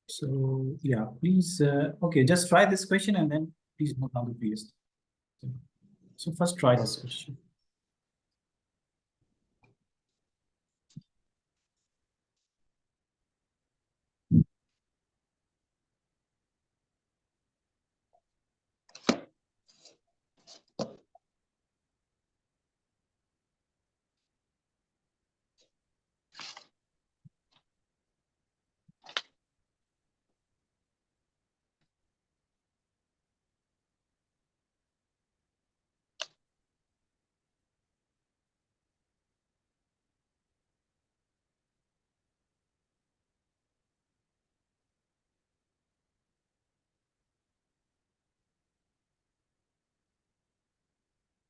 So yeah, please, okay, just try this question and then please note down the previous. So first try this Okay. question.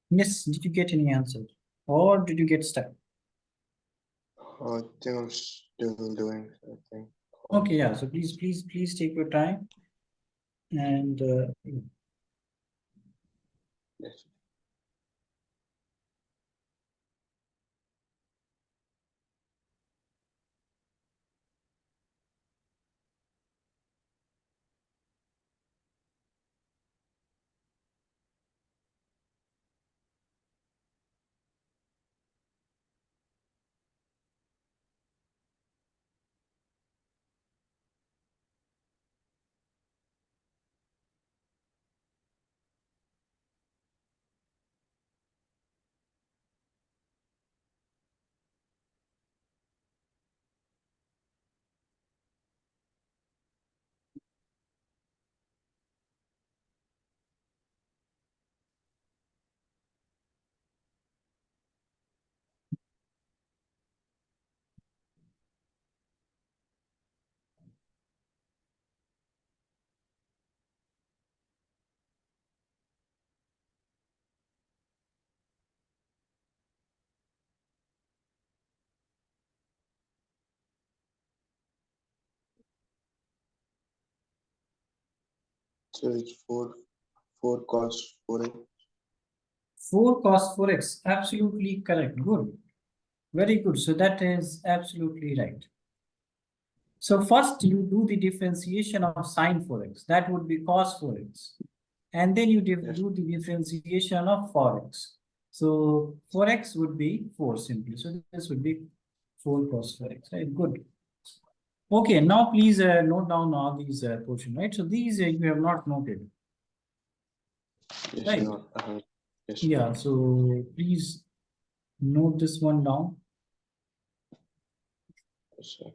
Yes, did you get any answer? Or did you get stuck? I think I'm still doing something. Okay, yeah. So please take your time and Yes. So it's four cos 4x. 4 cos 4x. Absolutely correct. Good. Very good. So that is absolutely right. So first you do the differentiation of sine 4x. That would be cos 4x. And then you Yes. do the differentiation of 4x. So 4x would be 4 simply. So this would be 4 cos 4x, right? Good. Okay, now please note down all these portions, right? So these you have not noted, Yes, right? no. Yes, sir. Yeah, so please note this one down. Yes, sir.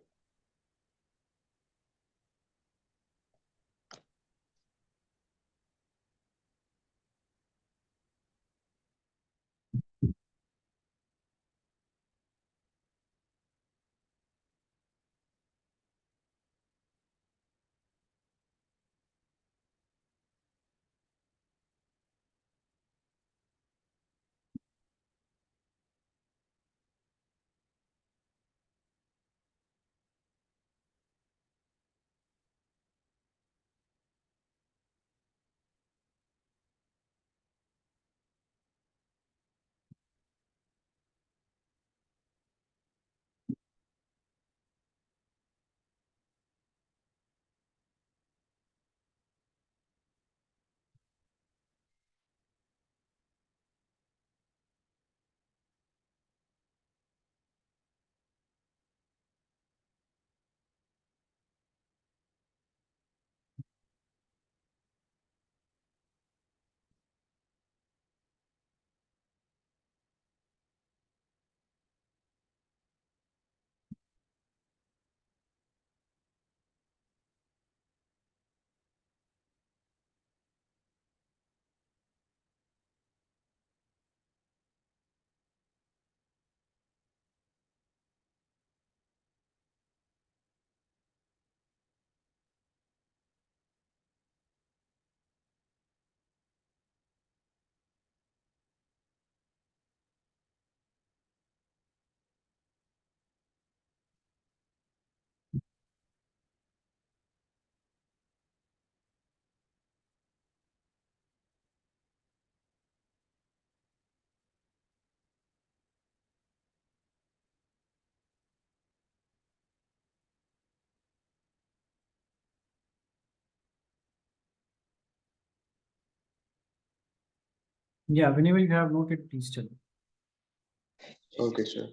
Yeah, whenever you have noted, please tell me. Okay, sir.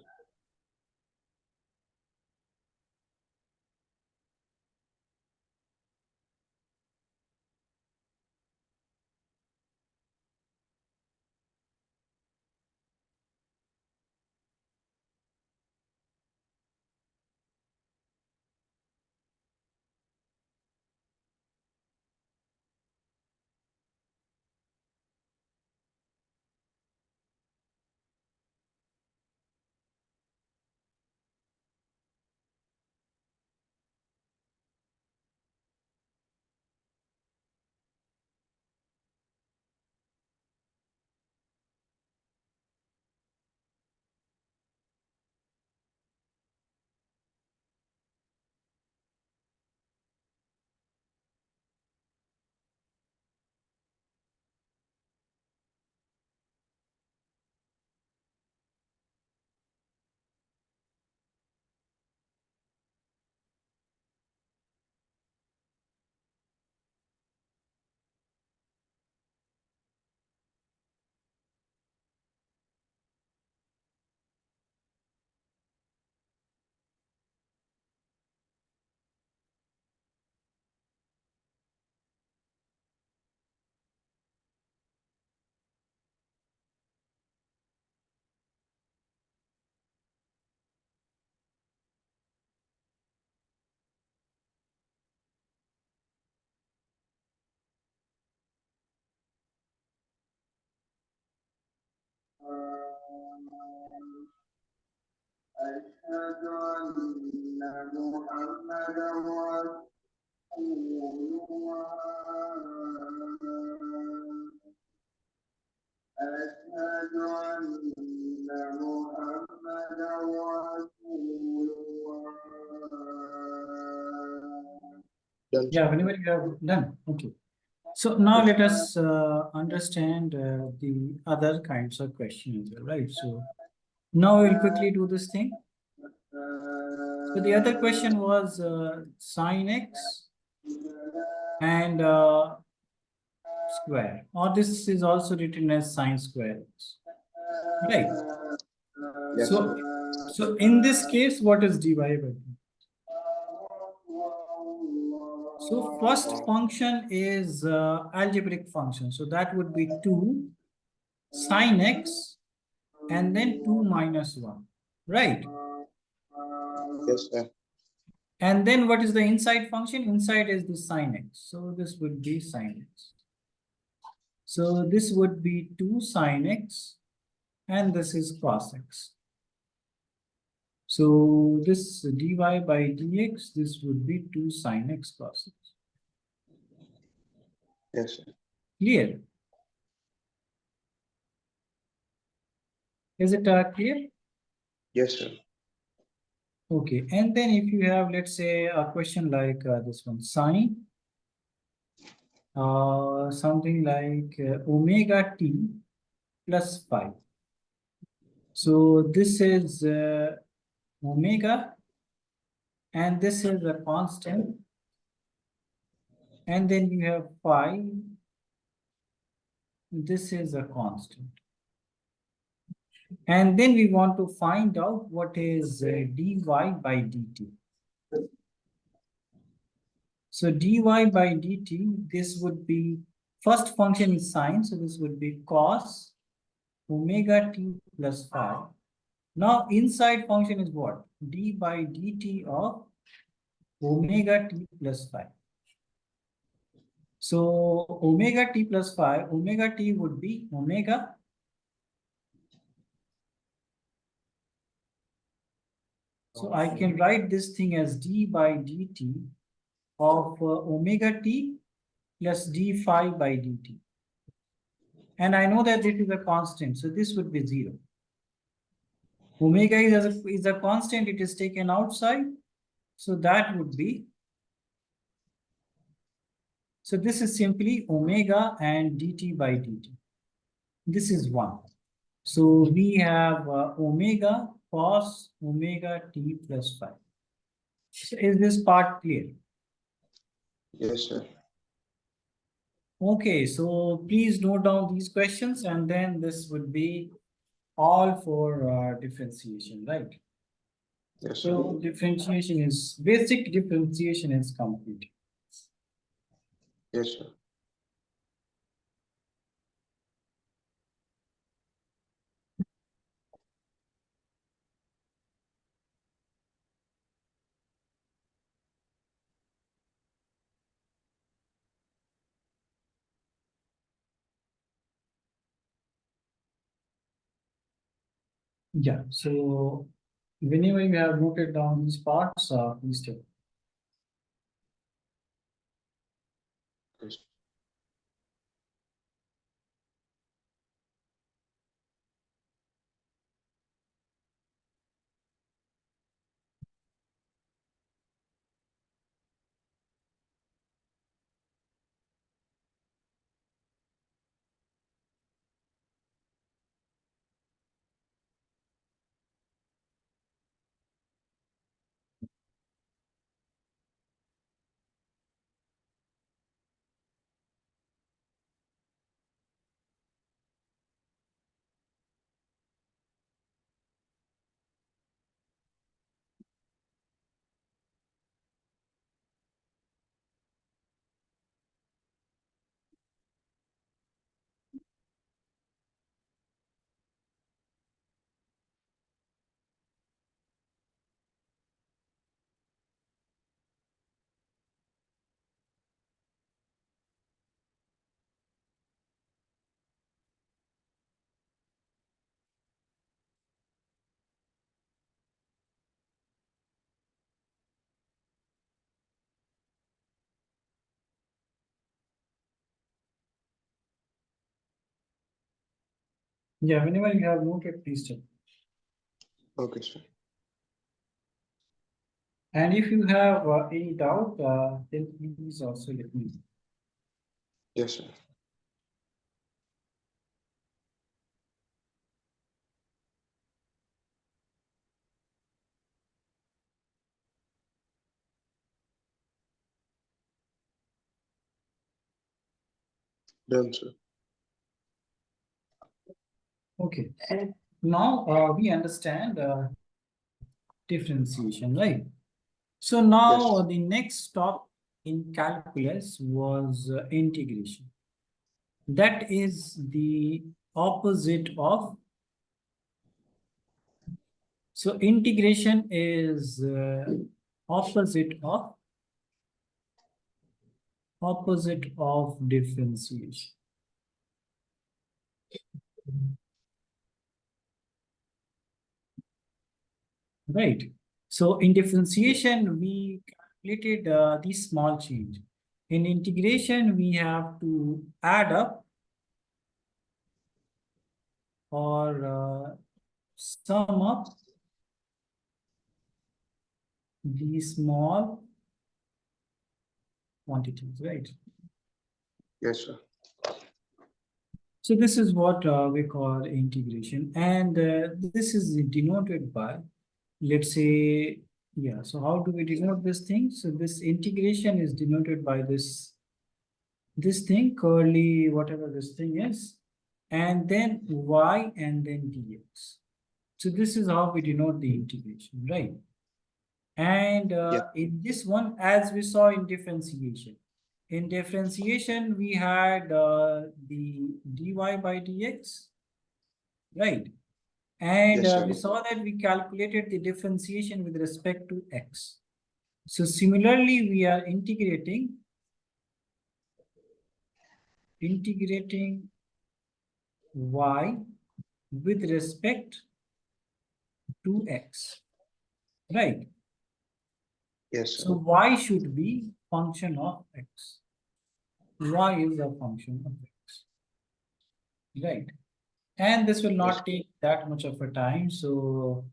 أشهد أن محمدا رسول الله أشهد أن محمدا رسول الله. Done, Yeah, sir. whenever you have done. Okay. So now let us understand the other kinds of questions, right? So now we'll quickly do this thing. So the other question was sine x and square, or this is also written as sine square x, right? Yes, So, sir. so in this case, what is dy by dt? So first function is algebraic function. So that would be 2 sine x and then 2 minus 1, right? Yes, sir. And then what is the inside function? Inside is the sine x. So this would be sine x. So this would be 2 sine x and this is cos x. So this dy by dx, this would be 2 sine x cos x. Yes, sir. Clear? Is it clear? Yes, sir. Okay. And then if you have, let's say, a question like this one, sine something like omega t plus 5. So this is omega and this is a constant. And then you have phi. This is a constant. And then we want to find out what is dy by dt. So dy by dt, this would be, first function is sine, so this would be cos omega t plus phi. Now inside function is what? D by dt of omega t plus phi. So omega t plus phi, omega t would be omega. So I can write this thing as d by dt of omega t plus d phi by dt. And I know that it is a constant, so this would be 0. Omega is a constant, it is taken outside. So that would be, so this is simply omega and dt by dt. This is 1. So we have omega cos omega t plus phi. So is this part clear? Yes, sir. Okay, so please note down these questions and then this would be all for differentiation, right? Yes, sir. So differentiation is, basic differentiation is complete. Yes, sir. Yeah, so whenever you have noted down these parts, please tell. Yes. Yeah, whenever you have noted, please tell. Okay, sir. And if you have any doubt, then please also let me know. Yes, sir. Done, sir. Okay. Now we understand differentiation, right? So Yes, now sir. the next stop in calculus was integration. That is the opposite of, so integration is opposite of differentiation, right? So in differentiation, we calculated the small change. In integration, we have to add up or sum up the small quantities, right? Yes, sir. So this is what we call integration, and this is denoted by, let's say, yeah. So how do we denote this thing? So this integration is denoted by this thing, curly, whatever this thing is, and then y and then dx. So this is how we denote the integration, right? And Yes. in this one, as we saw in differentiation, we had the dy by dx, right? And Yes, sir. we saw that we calculated the differentiation with respect to x. So similarly, we are integrating y with respect to x, right? Yes, sir. So y should be function of x. Y is a function of x, right? And this will Yes. not take that much of a time. So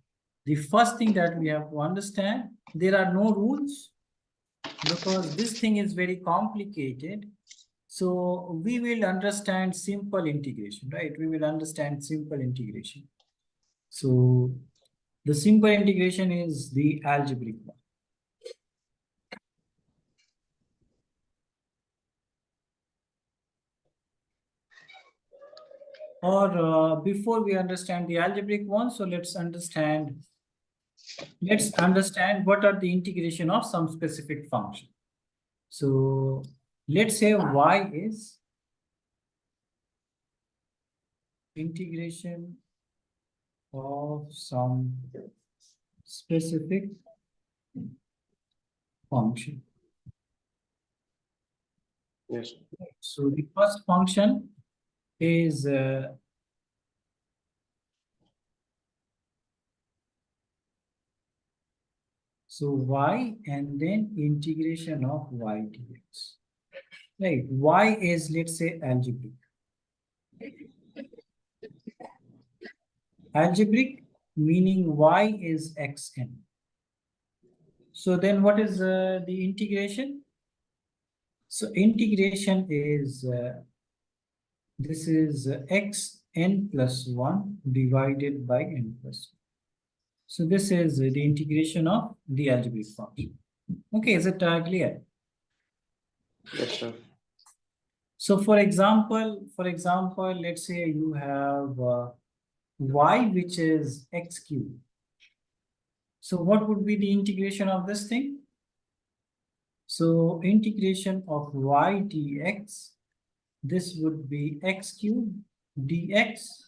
the first thing that we have to understand, there are no rules because this thing is very complicated. So we will understand simple integration, right? We will understand simple integration. So the simple integration is the algebraic one. Or before we understand the algebraic one, so let's understand what are the integration of some specific function. So let's say y is integration of some specific function. Yes. So the first function is so y and then integration of y dx. Right, y is, let's say, algebraic. Algebraic meaning y is xn. So then what is the integration? So integration is this is xn plus 1 divided by n plus 1. So this is the integration of the algebraic function. Okay, is it clear? Yes, sir. So for example, let's say you have y which is x cubed. So what would be the integration of this thing? So integration of y dx, this would be x cubed dx.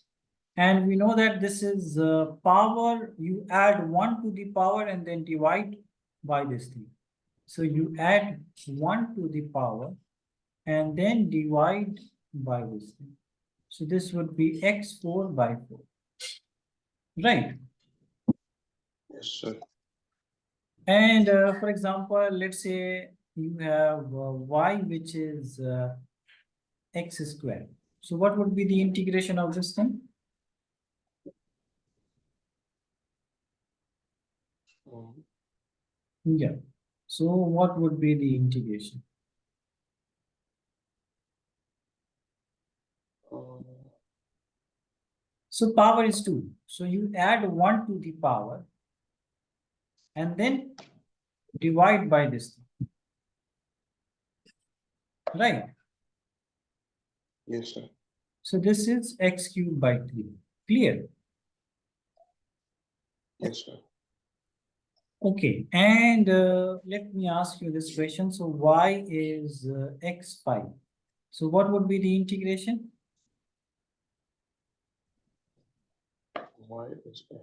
And we know that this is power, you add 1 to the power and then divide by this thing. So you add 1 to the power and then divide by this thing. So this would be x4 by 4. Right. Yes, sir. And for example, let's say you have y which is x squared. So what would be the integration of this thing? Yeah. So what would be the integration? So power is 2. So you add 1 to the power and then divide by this thing. Right. Yes, sir. So this is x cubed by 3. Clear? Yes, sir. Okay. And let me ask you this question. So y is x5. So what would be the integration? Y is x.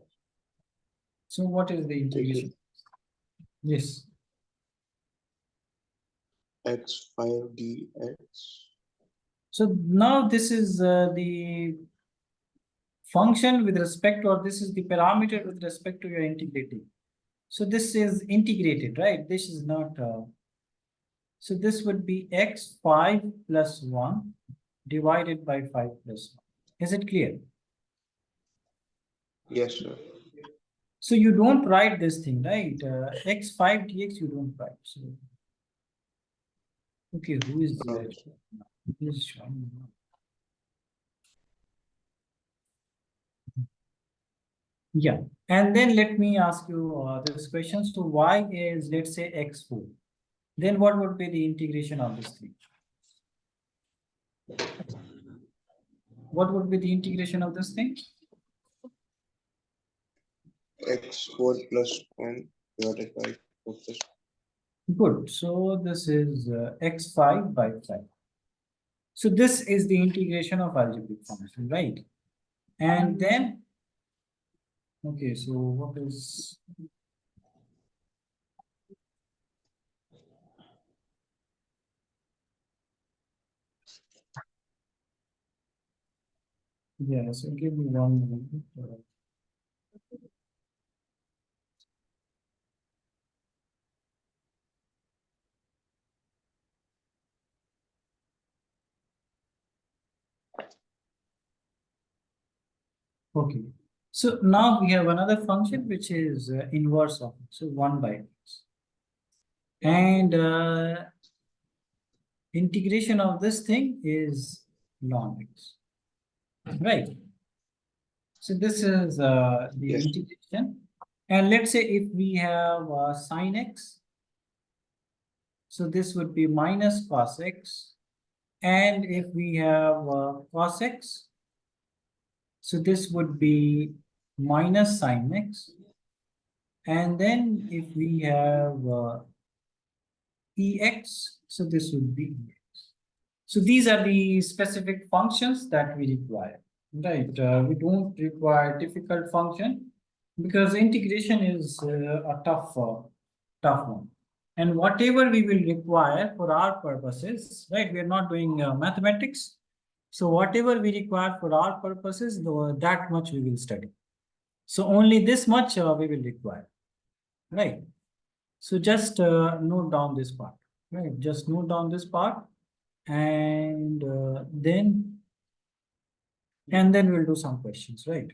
So what is the integration? Yes. x5 dx. So now this is the function with respect, or this is the parameter with respect to your integrating. So this is integrated, right? This is not. So this would be x5 plus 1 divided by 5 plus 1. Is it clear? Yes, sir. So you don't write this thing, right? x5 dx you don't write. So, okay, who is there? Who is showing now? Yeah, and then let me ask you this question. So y is, let's say, x4. Then what would be the integration of this thing? What would be the integration of this thing? x4 plus 1 divided by 4 plus 1. Good. So this is x5 by 5. So this is the integration of algebraic function, right? And then, okay, so what is... Yeah, so give me 1 minute. Okay. So now we have another function which is inverse of it. So 1 by x. And integration of this thing is ln x. Right. So this is the Yes. integration. And let's say if we have sine x, so this would be minus cos x. And if we have cos x, So this would be minus sine x. And then if we have ex, so this would be ex. So these are the specific functions that we require, right? We don't require difficult function because integration is a tough one. And whatever we will require for our purposes, right? We are not doing mathematics. So whatever we require for our purposes, that much we will study. So only this much we will require, right? So just note down this part, right? Just note down this part, and then we'll do some questions, right?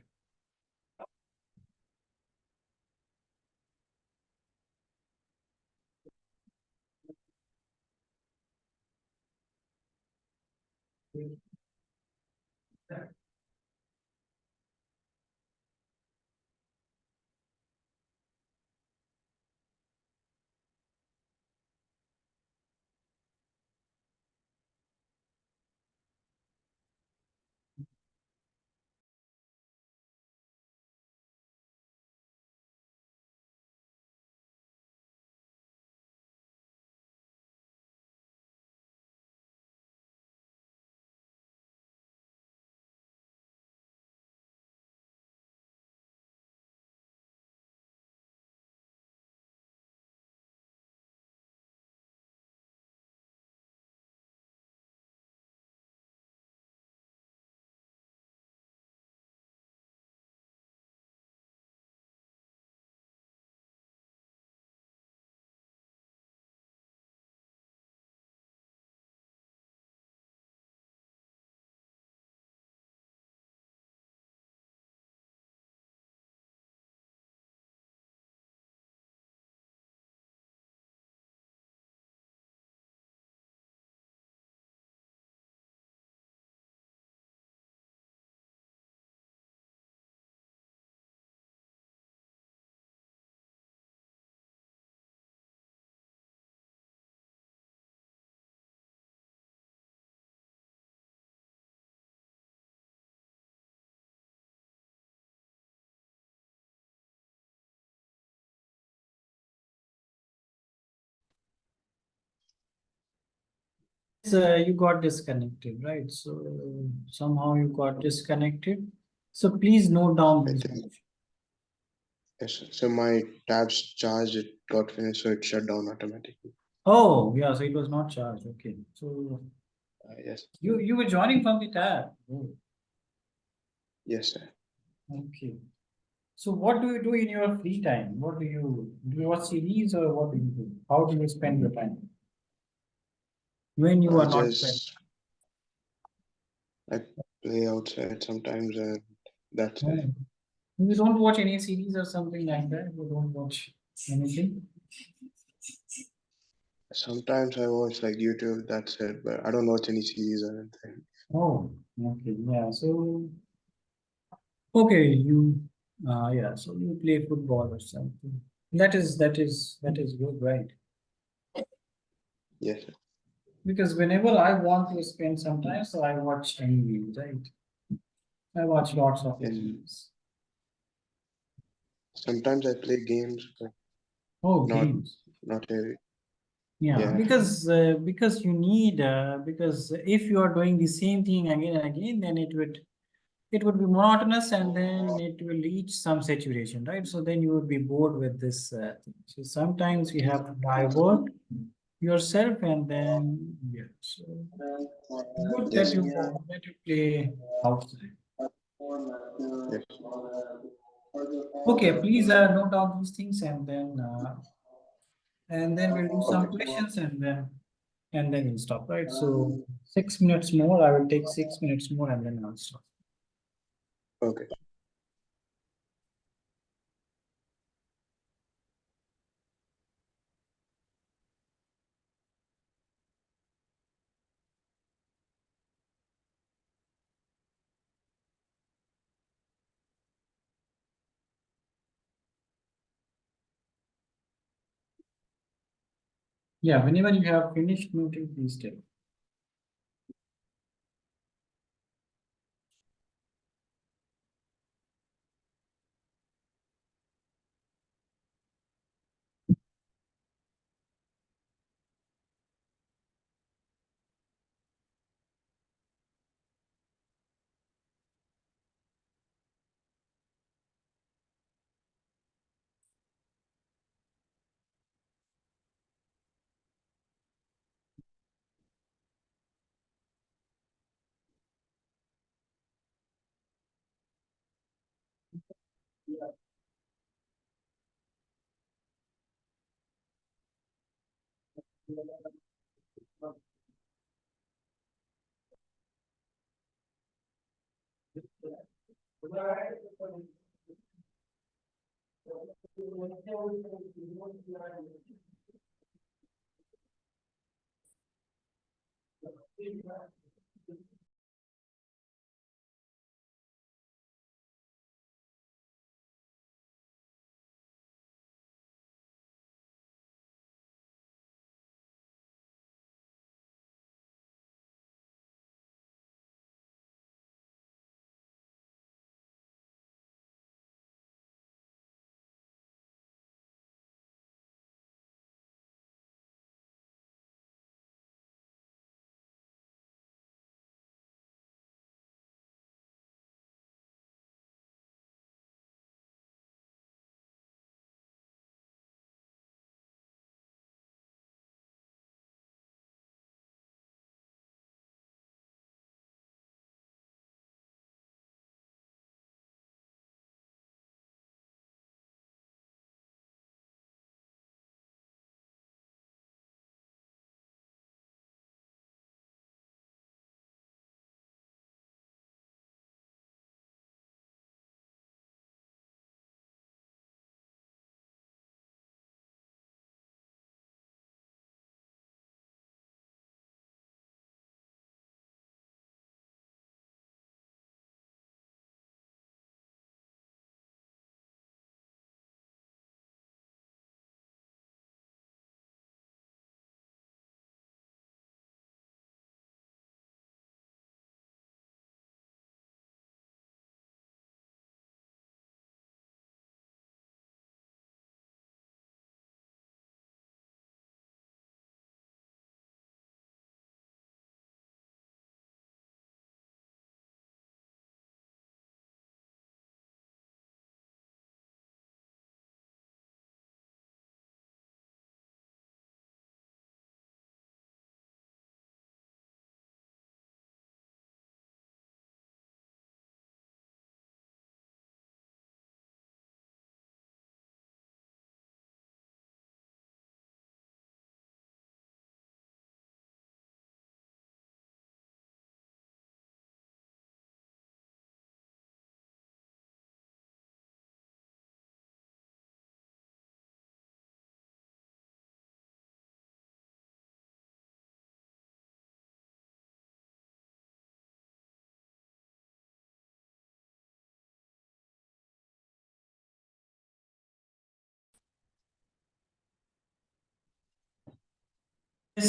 So you got disconnected, right? So somehow you got disconnected. So please note down I these think, points. yes. So my tab's charged, it got finished, so it shut down automatically. Oh, yeah, so it was not charged. Okay. So Yes. you were joining from the tab. Oh, Yes, sir. okay. So what do you do in your free time? What do you watch series or what do you do? How do you spend your time when you I are not spending? just I play outside sometimes, and that's it. Oh, you don't watch any series or something like that? You don't watch anything? Sometimes I watch like YouTube, that's it, but I don't watch any series or anything. Oh, okay, yeah. So okay, yeah. So you play football or something. That is good, right? Yes, sir. Because whenever I want to spend some time, so I watch animes, right? I watch lots of Yes. animes. Sometimes I play games, but Oh, not games. not every. Yeah, Yeah. because you need because if you are doing the same thing again and again, then it would be monotonous and then it will reach some saturation, right? So then you would be bored with this thing. So sometimes you have to divert yourself and then yeah. So good Yes, sir. that you play outside. Yes. Okay, please note down these things and then we'll do some Okay. questions and then we'll stop, right? So 6 minutes more. I will take 6 minutes more and then I'll stop. Okay. Yeah, whenever you have finished muting, please tell. Yes,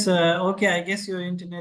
okay, I guess your internet